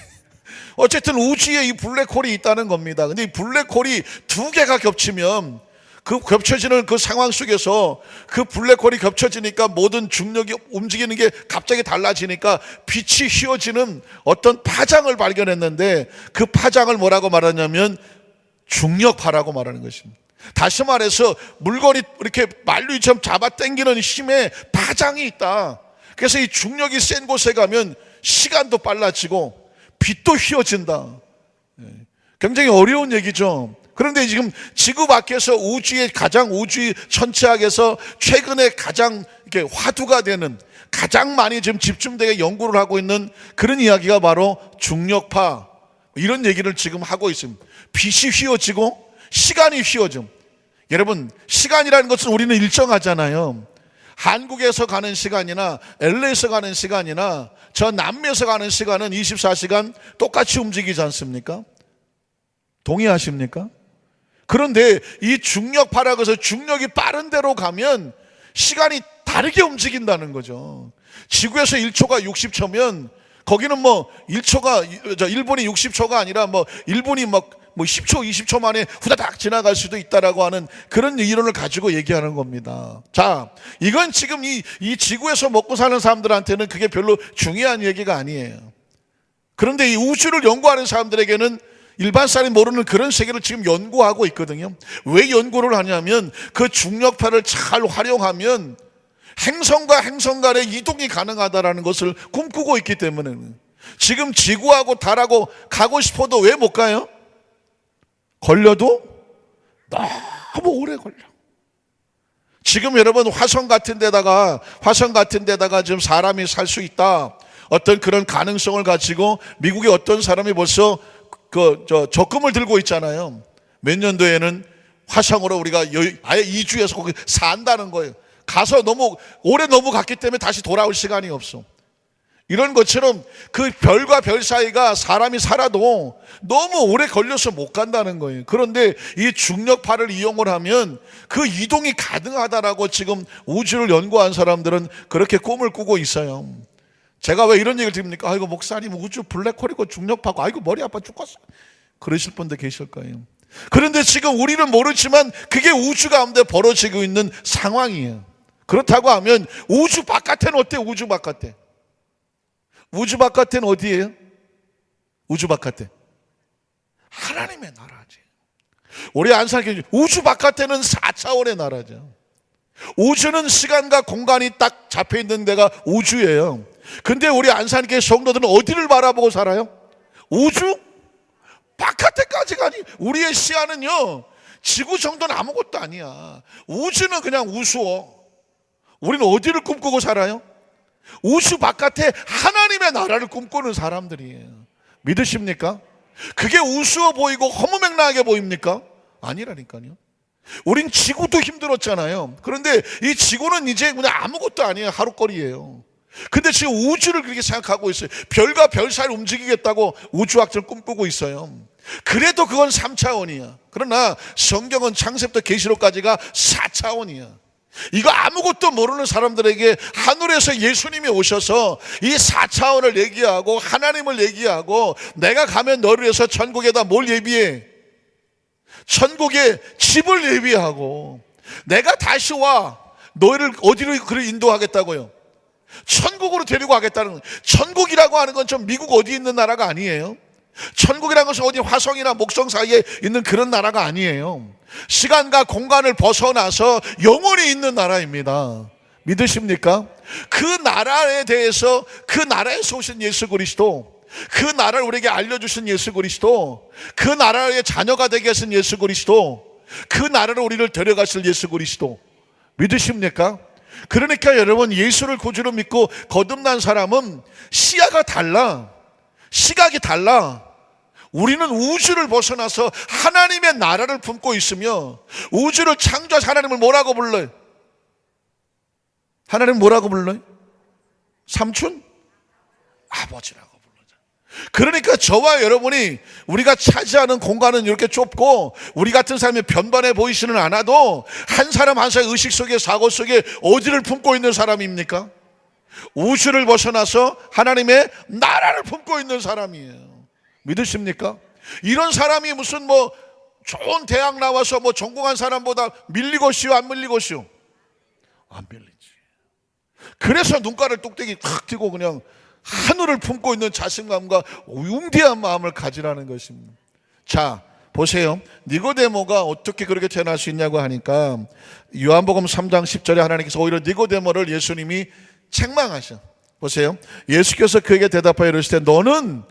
어쨌든 우주에 이 블랙홀이 있다는 겁니다. 근데 이 블랙홀이 두 개가 겹치면, 그 겹쳐지는 그 상황 속에서 그 블랙홀이 겹쳐지니까 모든 중력이 움직이는 게 갑자기 달라지니까 빛이 휘어지는 어떤 파장을 발견했는데, 그 파장을 뭐라고 말하냐면 중력파라고 말하는 것입니다. 다시 말해서 물건이 이렇게 만류처럼 잡아 당기는 힘에 파장이 있다. 그래서 이 중력이 센 곳에 가면 시간도 빨라지고 빛도 휘어진다. 굉장히 어려운 얘기죠. 그런데 지금 지구 밖에서 우주의 천체학에서 최근에 가장 이렇게 화두가 되는, 가장 많이 지금 집중되게 연구를 하고 있는 그런 이야기가 바로 중력파, 이런 얘기를 지금 하고 있습니다. 빛이 휘어지고 시간이 휘어져. 여러분, 시간이라는 것은 우리는 일정하잖아요. 한국에서 가는 시간이나 LA에서 가는 시간이나 저 남미에서 가는 시간은 24시간 똑같이 움직이지 않습니까? 동의하십니까? 그런데 이 중력파라고 해서 중력이 빠른 데로 가면 시간이 다르게 움직인다는 거죠. 지구에서 1초가 60초면 거기는 1분이 60초가 아니라 1분이 10초, 20초 만에 후다닥 지나갈 수도 있다라고 하는 그런 이론을 가지고 얘기하는 겁니다. 자, 이건 지금 이 지구에서 먹고 사는 사람들한테는 그게 별로 중요한 얘기가 아니에요. 그런데 이 우주를 연구하는 사람들에게는 일반 사람이 모르는 그런 세계를 지금 연구하고 있거든요. 왜 연구를 하냐면 그 중력파를 잘 활용하면 행성과 행성 간의 이동이 가능하다는 것을 꿈꾸고 있기 때문에. 지금 지구하고 달하고 가고 싶어도 왜 못 가요? 걸려도 너무 오래 걸려. 지금 여러분 화성 같은 데다가 지금 사람이 살 수 있다, 어떤 그런 가능성을 가지고 미국의 어떤 사람이 벌써 적금을 들고 있잖아요. 몇 년도에는 화성으로 우리가 아예 이주해서 거기 산다는 거예요. 가서 너무 오래 갔기 때문에 다시 돌아올 시간이 없어. 이런 것처럼 그 별과 별 사이가 사람이 살아도 너무 오래 걸려서 못 간다는 거예요. 그런데 이 중력파를 이용을 하면 그 이동이 가능하다라고 지금 우주를 연구한 사람들은 그렇게 꿈을 꾸고 있어요. 제가 왜 이런 얘기를 드립니까? 아이고 목사님, 우주 블랙홀이고 중력파고 아이고 머리 아파 죽겠어, 그러실 분도 계실 거예요. 그런데 지금 우리는 모르지만 그게 우주 가운데 벌어지고 있는 상황이에요. 그렇다고 하면 우주 바깥에는 어때요? 우주 바깥에는 어디예요? 우주 바깥에 하나님의 나라지. 우리 안산교회 우주 바깥에는 4차원의 나라죠. 우주는 시간과 공간이 딱 잡혀있는 데가 우주예요. 근데 우리 안산교회 성도들은 어디를 바라보고 살아요? 우주 바깥에까지 가니. 우리의 시야는요, 지구 정도는 아무것도 아니야. 우주는 그냥 우스워. 우리는 어디를 꿈꾸고 살아요? 우주 바깥에 하나님의 나라를 꿈꾸는 사람들이에요. 믿으십니까? 그게 우스워 보이고 허무맹랑하게 보입니까? 아니라니까요. 우린 지구도 힘들었잖아요. 그런데 이 지구는 이제 그냥 아무것도 아니에요. 하루거리예요. 근데 지금 우주를 그렇게 생각하고 있어요. 별과 별 사이를 움직이겠다고 우주학자를 꿈꾸고 있어요. 그래도 그건 3차원이야. 그러나 성경은 창세부터 계시록까지가 4차원이야. 이거 아무것도 모르는 사람들에게 하늘에서 예수님이 오셔서 이 4차원을 얘기하고 하나님을 얘기하고 내가 가면 너를 위해서 천국에다 뭘 예비해? 천국에 집을 예비하고 내가 다시 와 너희를 어디로 그를 인도하겠다고요? 천국으로 데리고 가겠다는 거예요. 천국이라고 하는 건 좀 미국 어디 있는 나라가 아니에요. 천국이라는 것은 어디 화성이나 목성 사이에 있는 그런 나라가 아니에요. 시간과 공간을 벗어나서 영원히 있는 나라입니다. 믿으십니까? 그 나라에 대해서 그 나라에서 오신 예수 그리스도, 그 나라를 우리에게 알려주신 예수 그리스도, 그 나라의 자녀가 되게 하신 예수 그리스도, 그 나라로 우리를 데려가실 예수 그리스도 믿으십니까? 그러니까 여러분, 예수를 구주로 믿고 거듭난 사람은 시야가 달라, 시각이 달라. 우리는 우주를 벗어나서 하나님의 나라를 품고 있으며 우주를 창조하신 하나님을 뭐라고 불러요? 하나님 뭐라고 불러요? 삼촌? 아버지라고 불러요. 그러니까 저와 여러분이 우리가 차지하는 공간은 이렇게 좁고 우리 같은 사람이 변변해 보이지는 않아도 한 사람 한 사람의 의식 속에 사고 속에 어디를 품고 있는 사람입니까? 우주를 벗어나서 하나님의 나라를 품고 있는 사람이에요. 믿으십니까? 이런 사람이 무슨 뭐 좋은 대학 나와서 뭐 전공한 사람보다 밀리고시오 안 밀리고시오? 안 밀리지. 그래서 눈가를 똑대기 탁 띄고 그냥 하늘을 품고 있는 자신감과 웅대한 마음을 가지라는 것입니다. 자, 보세요. 니고데모가 어떻게 그렇게 태어날 수 있냐고 하니까 요한복음 3장 10절에 하나님께서 오히려 니고데모를 예수님이 책망하셔. 보세요. 예수께서 그에게 대답하여 이르시되 너는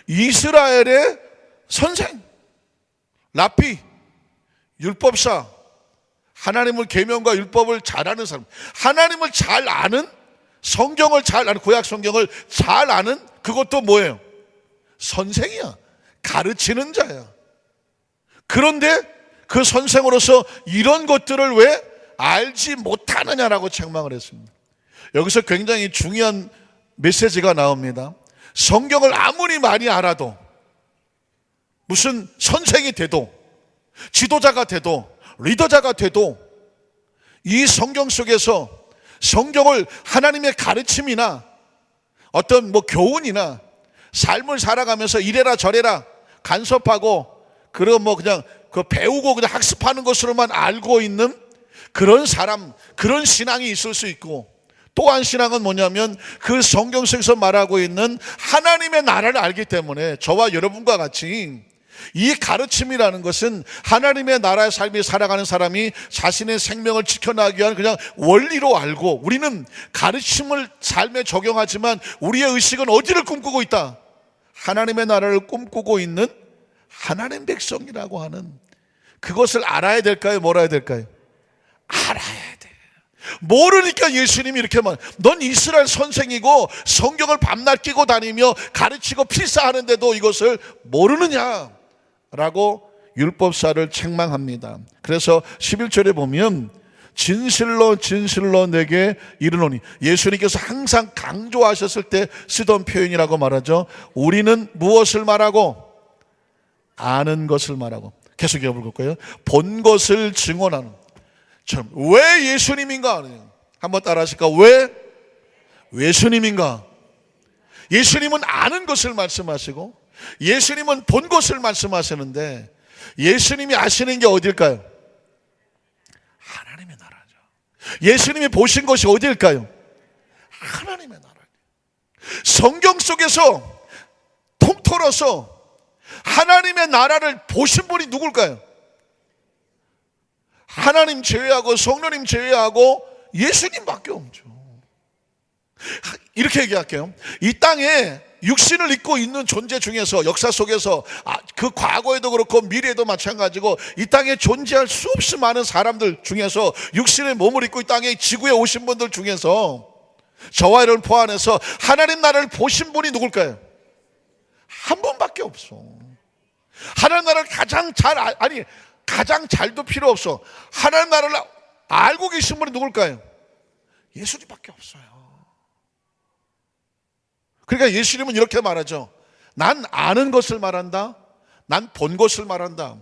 이스라엘의 선생, 랍비, 율법사, 하나님을 계명과 율법을 잘 아는 사람, 하나님을 잘 아는, 성경을 잘 아는, 구약 성경을 잘 아는, 그것도 뭐예요? 선생이야. 가르치는 자야. 그런데 그 선생으로서 이런 것들을 왜 알지 못하느냐라고 책망을 했습니다. 여기서 굉장히 중요한 메시지가 나옵니다. 성경을 아무리 많이 알아도, 무슨 선생이 돼도, 지도자가 돼도, 리더자가 돼도 이 성경 속에서 성경을 하나님의 가르침이나 어떤 뭐 교훈이나 삶을 살아가면서 이래라 저래라 간섭하고 그리고 뭐 그냥 그 배우고 그냥 학습하는 것으로만 알고 있는 그런 사람, 그런 신앙이 있을 수 있고, 또 한 신앙은 뭐냐면 그 성경 속에서 말하고 있는 하나님의 나라를 알기 때문에 저와 여러분과 같이 이 가르침이라는 것은 하나님의 나라의 삶이 살아가는 사람이 자신의 생명을 지켜나가기 위한 그냥 원리로 알고, 우리는 가르침을 삶에 적용하지만 우리의 의식은 어디를 꿈꾸고 있다? 하나님의 나라를 꿈꾸고 있는 하나님 백성이라고 하는 그것을 알아야 될까요? 몰아야 될까요? 알아야 돼. 모르니까 예수님이 이렇게 넌 이스라엘 선생이고 성경을 밤낮 끼고 다니며 가르치고 필사하는데도 이것을 모르느냐 라고 율법사를 책망합니다. 그래서 11절에 보면 진실로 진실로 내게 이르노니, 예수님께서 항상 강조하셨을 때 쓰던 표현이라고 말하죠. 우리는 무엇을 말하고? 아는 것을 말하고. 계속 이어볼까요? 본 것을 증언하는. 왜 예수님인가? 한번 따라 하실까? 왜 예수님인가? 예수님은 아는 것을 말씀하시고 예수님은 본 것을 말씀하시는데, 예수님이 아시는 게 어딜까요? 하나님의 나라죠. 예수님이 보신 것이 어딜까요? 하나님의 나라죠. 성경 속에서 통틀어서 하나님의 나라를 보신 분이 누굴까요? 하나님 제외하고 성령님 제외하고 예수님밖에 없죠. 이렇게 얘기할게요. 이 땅에 육신을 입고 있는 존재 중에서, 역사 속에서 그 과거에도 그렇고 미래에도 마찬가지고 이 땅에 존재할 수 없이 많은 사람들 중에서, 육신의 몸을 입고 이 땅에 지구에 오신 분들 중에서 저와 여러분 포함해서 하나님 나라를 보신 분이 누굴까요? 한 분밖에 없어. 하나님 나라를 가장 잘도 필요 없어. 하나님 나라를 알고 계신 분이 누굴까요? 예수님밖에 없어요. 그러니까 예수님은 이렇게 말하죠. 난 아는 것을 말한다. 난 본 것을 말한다.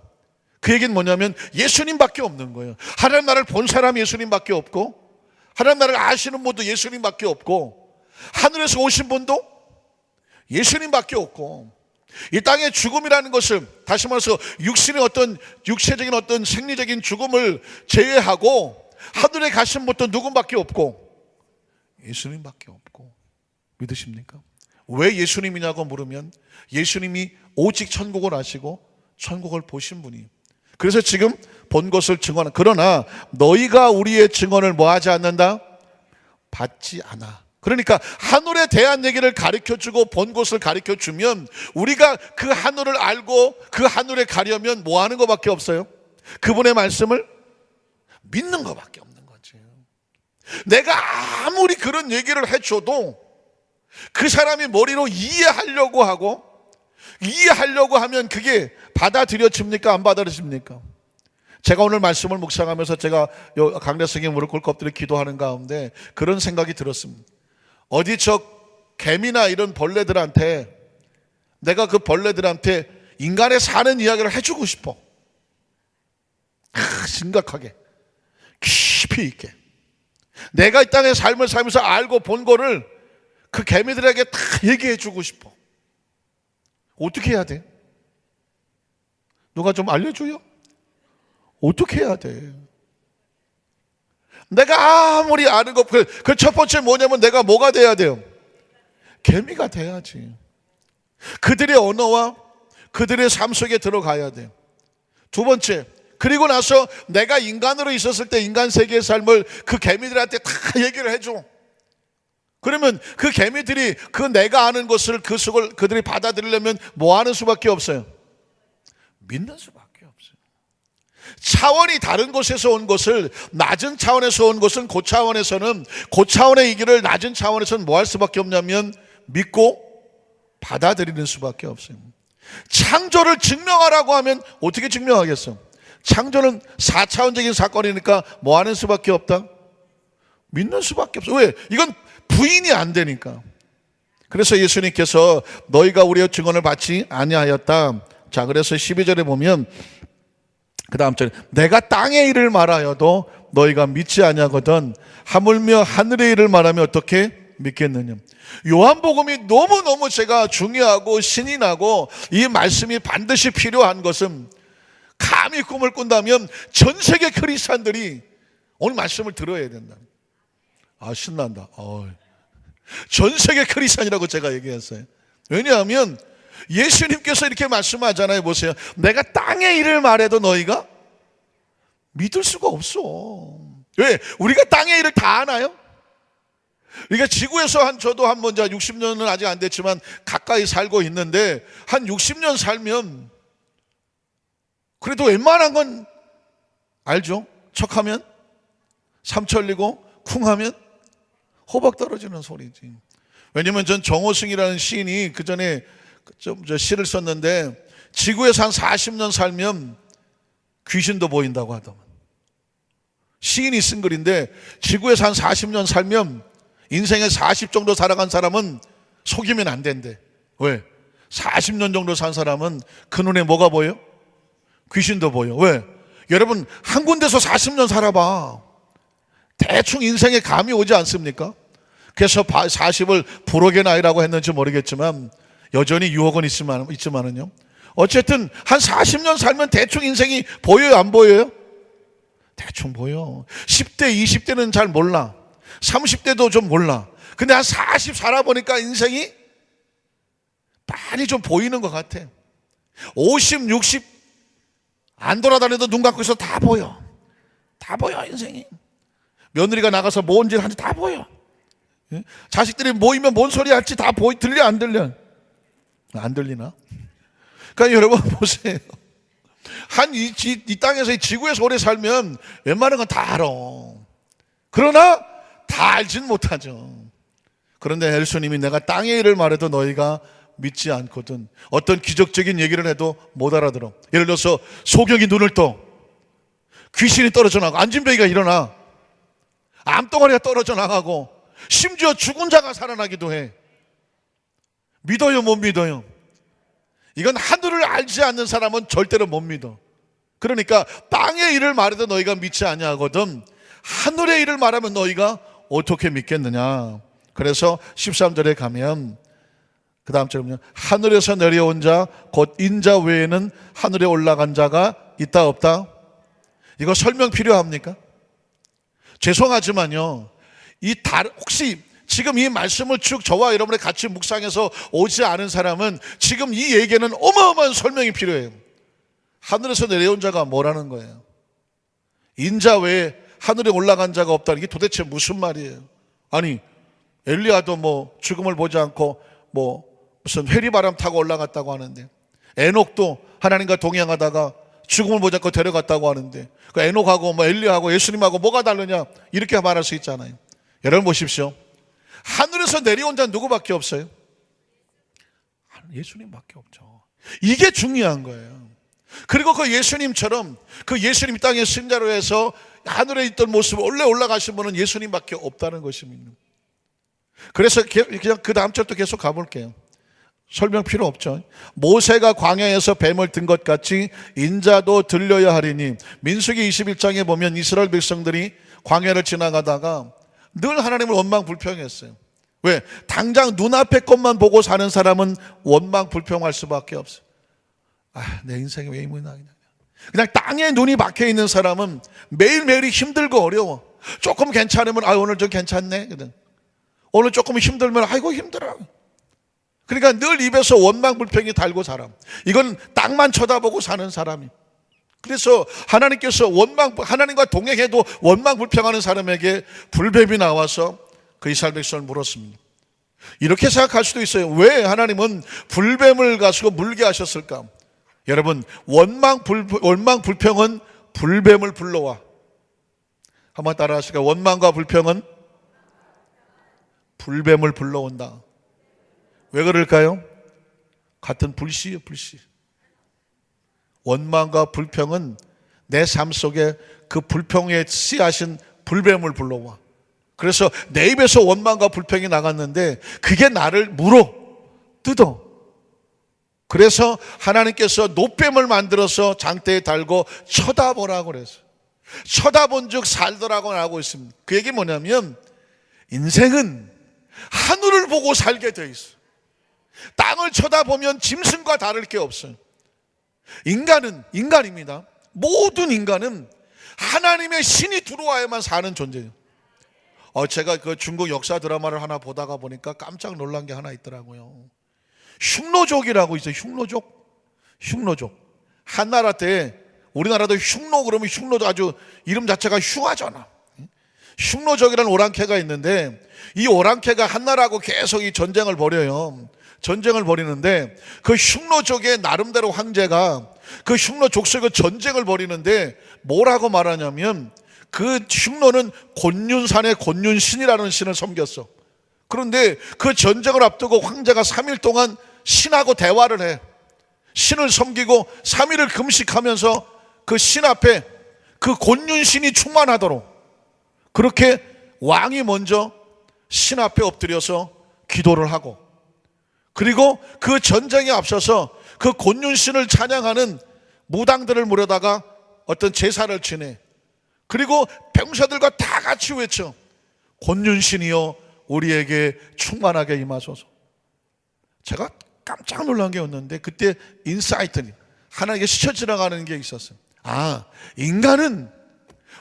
그 얘기는 뭐냐면 예수님밖에 없는 거예요. 하나님 나라를 본 사람이 예수님밖에 없고, 하나님 나라를 아시는 분도 예수님밖에 없고, 하늘에서 오신 분도 예수님밖에 없고, 이 땅의 죽음이라는 것을, 다시 말해서 육신의 어떤 육체적인 어떤 생리적인 죽음을 제외하고 하늘에 가신 분도 누군밖에 없고 예수님밖에 없고. 믿으십니까? 왜 예수님이냐고 물으면 예수님이 오직 천국을 아시고 천국을 보신 분이. 그래서 지금 본 것을 증언하는. 그러나 너희가 우리의 증언을 뭐 하지 않는다? 받지 않아. 그러니까 하늘에 대한 얘기를 가르쳐주고 본 것을 가르쳐주면 우리가 그 하늘을 알고 그 하늘에 가려면 뭐 하는 것밖에 없어요? 그분의 말씀을 믿는 것밖에 없는 거지. 내가 아무리 그런 얘기를 해줘도 그 사람이 머리로 이해하려고 하면 그게 받아들여집니까? 안 받아들여집니까? 제가 오늘 말씀을 묵상하면서 제가 강대성에 무릎 꿇고 엎드려 기도하는 가운데 그런 생각이 들었습니다. 어디 저 개미나 이런 벌레들한테 내가 그 벌레들한테 인간의 사는 이야기를 해주고 싶어. 심각하게 깊이 있게 내가 이 땅의 삶을 살면서 알고 본 거를 그 개미들에게 다 얘기해 주고 싶어. 어떻게 해야 돼? 누가 좀 알려줘요? 어떻게 해야 돼? 내가 아무리 아는 것, 그 첫 번째 뭐냐면 내가 뭐가 돼야 돼요? 개미가 돼야지. 그들의 언어와 그들의 삶 속에 들어가야 돼요. 두 번째, 그리고 나서 내가 인간으로 있었을 때 인간 세계의 삶을 그 개미들한테 다 얘기를 해줘. 그러면 그 개미들이 그 내가 아는 것을 그 속을 그들이 받아들이려면 뭐 하는 수밖에 없어요? 믿는 수밖에 없어요. 차원이 다른 곳에서 온 것을, 낮은 차원에서 온 것은 고차원에서는, 고차원의 이 길을 낮은 차원에서는 뭐 할 수밖에 없냐면 믿고 받아들이는 수밖에 없어요. 창조를 증명하라고 하면 어떻게 증명하겠어? 창조는 4차원적인 사건이니까 뭐 하는 수밖에 없다? 믿는 수밖에 없어. 왜? 이건 부인이 안 되니까. 그래서 예수님께서 너희가 우리의 증언을 받지 아니하였다. 자, 그래서 12절에 보면 그 다음 절에 내가 땅의 일을 말하여도 너희가 믿지 아니하거든 하물며 하늘의 일을 말하면 어떻게 믿겠느냐. 요한복음이 너무너무 제가 중요하고 신이 나고 이 말씀이 반드시 필요한 것은, 감히 꿈을 꾼다면 전 세계 크리스찬들이 오늘 말씀을 들어야 된다. 아, 신난다. 전 세계 크리스찬이라고 제가 얘기했어요. 왜냐하면 예수님께서 이렇게 말씀하잖아요. 보세요. 내가 땅의 일을 말해도 너희가 믿을 수가 없어. 왜? 우리가 땅의 일을 다 하나요? 그러니까 지구에서 저도 한 60년은 아직 안 됐지만 가까이 살고 있는데 한 60년 살면 그래도 웬만한 건 알죠? 척하면 삼천리고 쿵하면 호박 떨어지는 소리지. 왜냐면 전 정호승이라는 시인이 그 전에 좀 시를 썼는데 지구에서 한 40년 살면 귀신도 보인다고 하더만. 시인이 쓴 글인데 지구에서 한 40년 살면 인생에 40 정도 살아간 사람은 속이면 안 된대. 왜? 40년 정도 산 사람은 그 눈에 뭐가 보여? 귀신도 보여. 왜? 여러분 한 군데서 40년 살아봐. 대충 인생에 감이 오지 않습니까? 그래서 40을 부록의 나이라고 했는지 모르겠지만 여전히 유혹은 있지만은요. 어쨌든 한 40년 살면 대충 인생이 보여요, 안 보여요? 대충 보여. 10대, 20대는 잘 몰라. 30대도 좀 몰라. 근데 한 40 살아보니까 인생이 많이 좀 보이는 것 같아. 50, 60 안 돌아다녀도 눈 감고 있어도 다 보여. 다 보여, 인생이. 며느리가 나가서 뭔 짓 하는지 다 보여. 자식들이 모이면 뭔 소리 할지 다 들려, 안 들려? 안 들리나? 그러니까 여러분 보세요. 이 땅에서, 이 지구에서 오래 살면 웬만한 건 다 알아. 그러나 다 알진 못하죠. 그런데 예수님이 내가 땅의 일을 말해도 너희가 믿지 않거든. 어떤 기적적인 얘기를 해도 못 알아들어. 예를 들어서 소경이 눈을 떠, 귀신이 떨어져 나가고, 안진뱅이가 일어나, 암덩어리가 떨어져 나가고, 심지어 죽은 자가 살아나기도 해. 믿어요, 못 믿어요? 이건 하늘을 알지 않는 사람은 절대로 못 믿어. 그러니까 땅의 일을 말해도 너희가 믿지 아니하거든 하늘의 일을 말하면 너희가 어떻게 믿겠느냐. 그래서 13절에 가면 그 다음 절은요, 하늘에서 내려온 자 곧 인자 외에는 하늘에 올라간 자가 있다 없다? 이거 설명 필요합니까? 죄송하지만요, 혹시 지금 이 말씀을 쭉 저와 여러분이 같이 묵상해서 오지 않은 사람은 지금 이 얘기는 어마어마한 설명이 필요해요. 하늘에서 내려온 자가 뭐라는 거예요? 인자 외에 하늘에 올라간 자가 없다는 게 도대체 무슨 말이에요? 아니, 엘리야도 뭐 죽음을 보지 않고 뭐 무슨 회리바람 타고 올라갔다고 하는데, 에녹도 하나님과 동행하다가 죽음을 보지 않고 데려갔다고 하는데, 그 에녹하고 뭐 엘리야하고 예수님하고 뭐가 다르냐, 이렇게 말할 수 있잖아요. 여러분 보십시오. 하늘에서 내려온 자는 누구밖에 없어요? 예수님밖에 없죠. 이게 중요한 거예요. 그리고 그 예수님처럼 그 예수님 땅의 승자로 해서 하늘에 있던 모습 원래 올라가신 분은 예수님밖에 없다는 것입니다. 그래서 그냥 그 다음 절도 계속 가볼게요. 설명 필요 없죠. 모세가 광야에서 뱀을 든 것 같이 인자도 들려야 하리니. 민수기 21장에 보면 이스라엘 백성들이 광야를 지나가다가 늘 하나님을 원망불평했어요. 왜? 당장 눈앞의 것만 보고 사는 사람은 원망불평할 수밖에 없어요. 내 인생이 왜 이 모양이냐. 그냥 땅에 눈이 박혀 있는 사람은 매일매일이 힘들고 어려워. 조금 괜찮으면 오늘 좀 괜찮네. 오늘 조금 힘들면 아이고 힘들어. 그러니까 늘 입에서 원망불평이 달고 살아. 이건 땅만 쳐다보고 사는 사람이. 그래서 하나님께서 하나님과 동행해도 원망불평하는 사람에게 불뱀이 나와서 그 이스라엘 백성을 물었습니다. 이렇게 생각할 수도 있어요. 왜 하나님은 불뱀을 가지고 물게 하셨을까? 여러분, 원망불평은 불뱀을 불러와. 한번 따라 하실까요? 원망과 불평은 불뱀을 불러온다. 왜 그럴까요? 같은 불씨예요, 불씨. 원망과 불평은 내 삶 속에 그 불평에 씨앗인 불뱀을 불러와. 그래서 내 입에서 원망과 불평이 나갔는데 그게 나를 물어 뜯어. 그래서 하나님께서 노뱀을 만들어서 장대에 달고 쳐다보라고 그랬어요. 쳐다본 즉 살더라고 나오고 있습니다. 그 얘기 뭐냐면 인생은 하늘을 보고 살게 돼 있어요. 땅을 쳐다보면 짐승과 다를 게 없어요. 인간입니다. 모든 인간은 하나님의 신이 들어와야만 사는 존재예요. 제가 그 중국 역사 드라마를 하나 보다가 보니까 깜짝 놀란 게 하나 있더라고요. 흉노족이라고 있어요. 흉노족. 한나라 때 우리나라도 흉노 그러면 흉노도 아주 이름 자체가 흉하잖아. 흉노족이라는 오랑캐가 있는데 이 오랑캐가 한나라하고 계속 이 전쟁을 벌여요. 전쟁을 벌이는데 그 흉노족의 나름대로 황제가 그 흉노 족속의 전쟁을 벌이는데 뭐라고 말하냐면 그 흉노는 곤륜산의 곤륜신이라는 신을 섬겼어. 그런데 그 전쟁을 앞두고 황제가 3일 동안 신하고 대화를 해. 신을 섬기고 3일을 금식하면서 그 신 앞에 그 곤륜신이 충만하도록 그렇게 왕이 먼저 신 앞에 엎드려서 기도를 하고 그리고 그 전쟁에 앞서서 그 곤륜신을 찬양하는 무당들을 모려다가 어떤 제사를 지내. 그리고 병사들과 다 같이 외쳐 곤륜신이여 우리에게 충만하게 임하소서. 제가 깜짝 놀란 게 였는데 그때 인사이트니 하나님께 스쳐 지나가는 게 있었어요. 인간은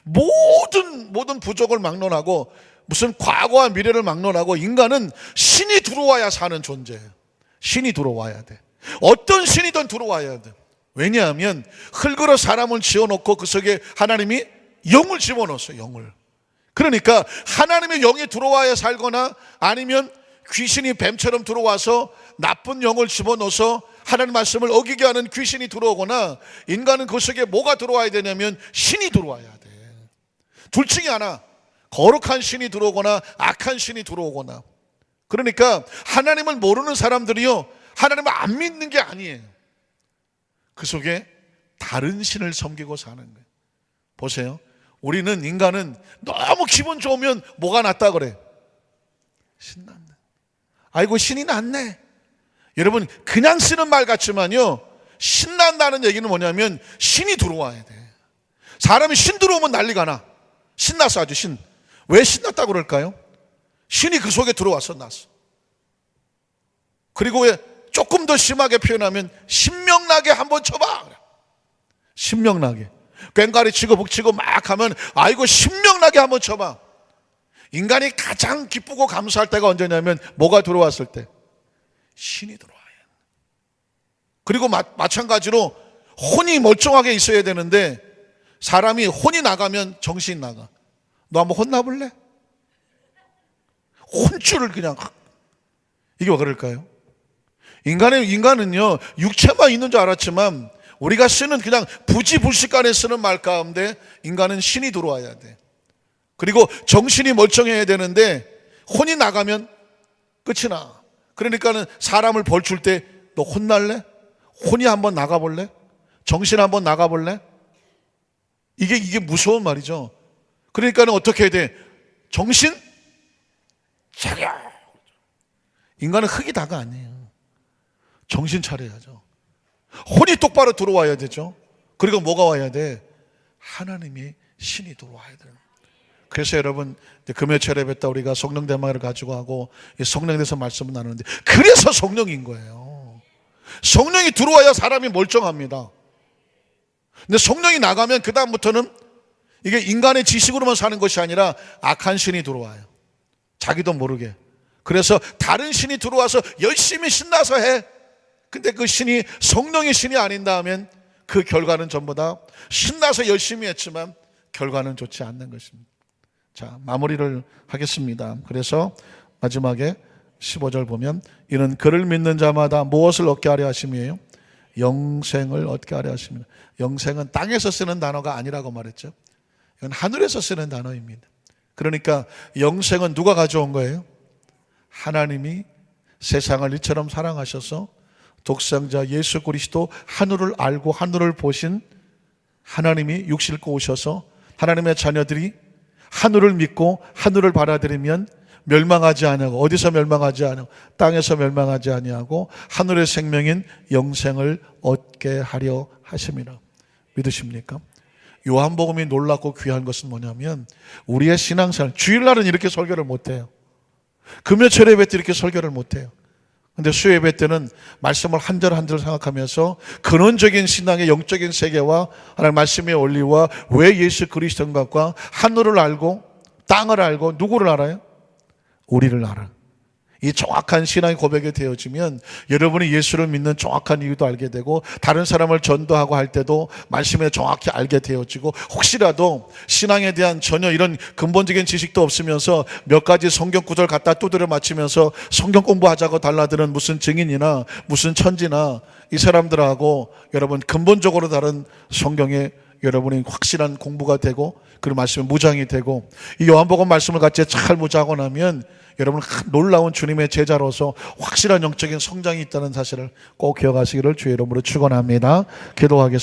모든 부족을 막론하고 무슨 과거와 미래를 막론하고 인간은 신이 들어와야 사는 존재예요. 신이 들어와야 돼. 어떤 신이든 들어와야 돼. 왜냐하면 흙으로 사람을 지어놓고 그 속에 하나님이 영을 집어넣었어요. 영을. 그러니까 하나님의 영이 들어와야 살거나 아니면 귀신이 뱀처럼 들어와서 나쁜 영을 집어넣어서 하나님 말씀을 어기게 하는 귀신이 들어오거나 인간은 그 속에 뭐가 들어와야 되냐면 신이 들어와야 돼. 둘 중에 하나. 거룩한 신이 들어오거나 악한 신이 들어오거나. 그러니까 하나님을 모르는 사람들이요 하나님을 안 믿는 게 아니에요. 그 속에 다른 신을 섬기고 사는 거예요. 보세요. 우리는 인간은 너무 기분 좋으면 뭐가 낫다 그래? 신났네. 아이고 신이 났네. 여러분 그냥 쓰는 말 같지만요, 신난다는 얘기는 뭐냐면 신이 들어와야 돼. 사람이 신 들어오면 난리가 나. 신났어 아주 신. 왜 신났다고 그럴까요? 신이 그 속에 들어와서 났어. 그리고 왜 조금 더 심하게 표현하면 신명나게 한번 쳐봐. 신명나게. 꽹과리 치고 북치고 막 하면 아이고 신명나게 한번 쳐봐. 인간이 가장 기쁘고 감사할 때가 언제냐면 뭐가 들어왔을 때? 신이 들어와요. 그리고 마찬가지로 혼이 멀쩡하게 있어야 되는데 사람이 혼이 나가면 정신이 나가. 너 한번 혼나볼래? 혼줄을 그냥. 이게 왜 그럴까요? 인간은요 육체만 있는 줄 알았지만 우리가 쓰는 그냥 부지불식간에 쓰는 말 가운데 인간은 신이 들어와야 돼. 그리고 정신이 멀쩡해야 되는데 혼이 나가면 끝이 나. 그러니까는 사람을 벌 줄 때 너 혼날래? 혼이 한번 나가볼래? 정신 한번 나가볼래? 이게 무서운 말이죠. 그러니까는 어떻게 해야 돼? 정신 차려. 인간은 흙이 다가 아니에요. 정신 차려야죠. 혼이 똑바로 들어와야 되죠. 그리고 뭐가 와야 돼? 하나님이 신이 들어와야 돼요. 그래서 여러분 금요철 예배 때 우리가 성령 대마를 가지고 하고 성령에 대해서 말씀을 나누는데 그래서 성령인 거예요. 성령이 들어와야 사람이 멀쩡합니다. 근데 성령이 나가면 그 다음부터는 이게 인간의 지식으로만 사는 것이 아니라 악한 신이 들어와요. 자기도 모르게. 그래서 다른 신이 들어와서 열심히 신나서 해. 근데 그 신이 성령의 신이 아닌다 하면 그 결과는 전부 다 신나서 열심히 했지만 결과는 좋지 않는 것입니다. 자, 마무리를 하겠습니다. 그래서 마지막에 15절 보면 이는 그를 믿는 자마다 무엇을 얻게 하려 하심이에요? 영생을 얻게 하려 하십니다. 영생은 땅에서 쓰는 단어가 아니라고 말했죠. 이건 하늘에서 쓰는 단어입니다. 그러니까 영생은 누가 가져온 거예요? 하나님이 세상을 이처럼 사랑하셔서 독생자 예수 그리스도 하늘을 알고 하늘을 보신 하나님이 육신을 입고 오셔서 하나님의 자녀들이 하늘을 믿고 하늘을 받아들이면 멸망하지 아니하고, 어디서 멸망하지 아니하고 땅에서 멸망하지 아니하고 하늘의 생명인 영생을 얻게 하려 하심이라. 믿으십니까? 요한복음이 놀랍고 귀한 것은 뭐냐면 우리의 신앙생활, 주일날은 이렇게 설교를 못해요. 금요철 예배 때 이렇게 설교를 못해요. 근데 수요 예배 때는 말씀을 한 절 한 절 생각하면서 근원적인 신앙의 영적인 세계와 하나님 말씀의 원리와 왜 예수 그리스도인가, 하늘을 알고 땅을 알고 누구를 알아요? 우리를 알아. 이 정확한 신앙의 고백이 되어지면 여러분이 예수를 믿는 정확한 이유도 알게 되고 다른 사람을 전도하고 할 때도 말씀에 정확히 알게 되어지고, 혹시라도 신앙에 대한 전혀 이런 근본적인 지식도 없으면서 몇 가지 성경 구절 갖다 두드려 맞추면서 성경 공부하자고 달라드는 무슨 증인이나 무슨 천지나 이 사람들하고 여러분 근본적으로 다른 성경에 여러분이 확실한 공부가 되고 그 말씀에 무장이 되고 이 요한복음 말씀을 같이 잘 무장하고 나면 여러분 놀라운 주님의 제자로서 확실한 영적인 성장이 있다는 사실을 꼭 기억하시기를 주의 이름으로 축원합니다. 기도하겠습니다.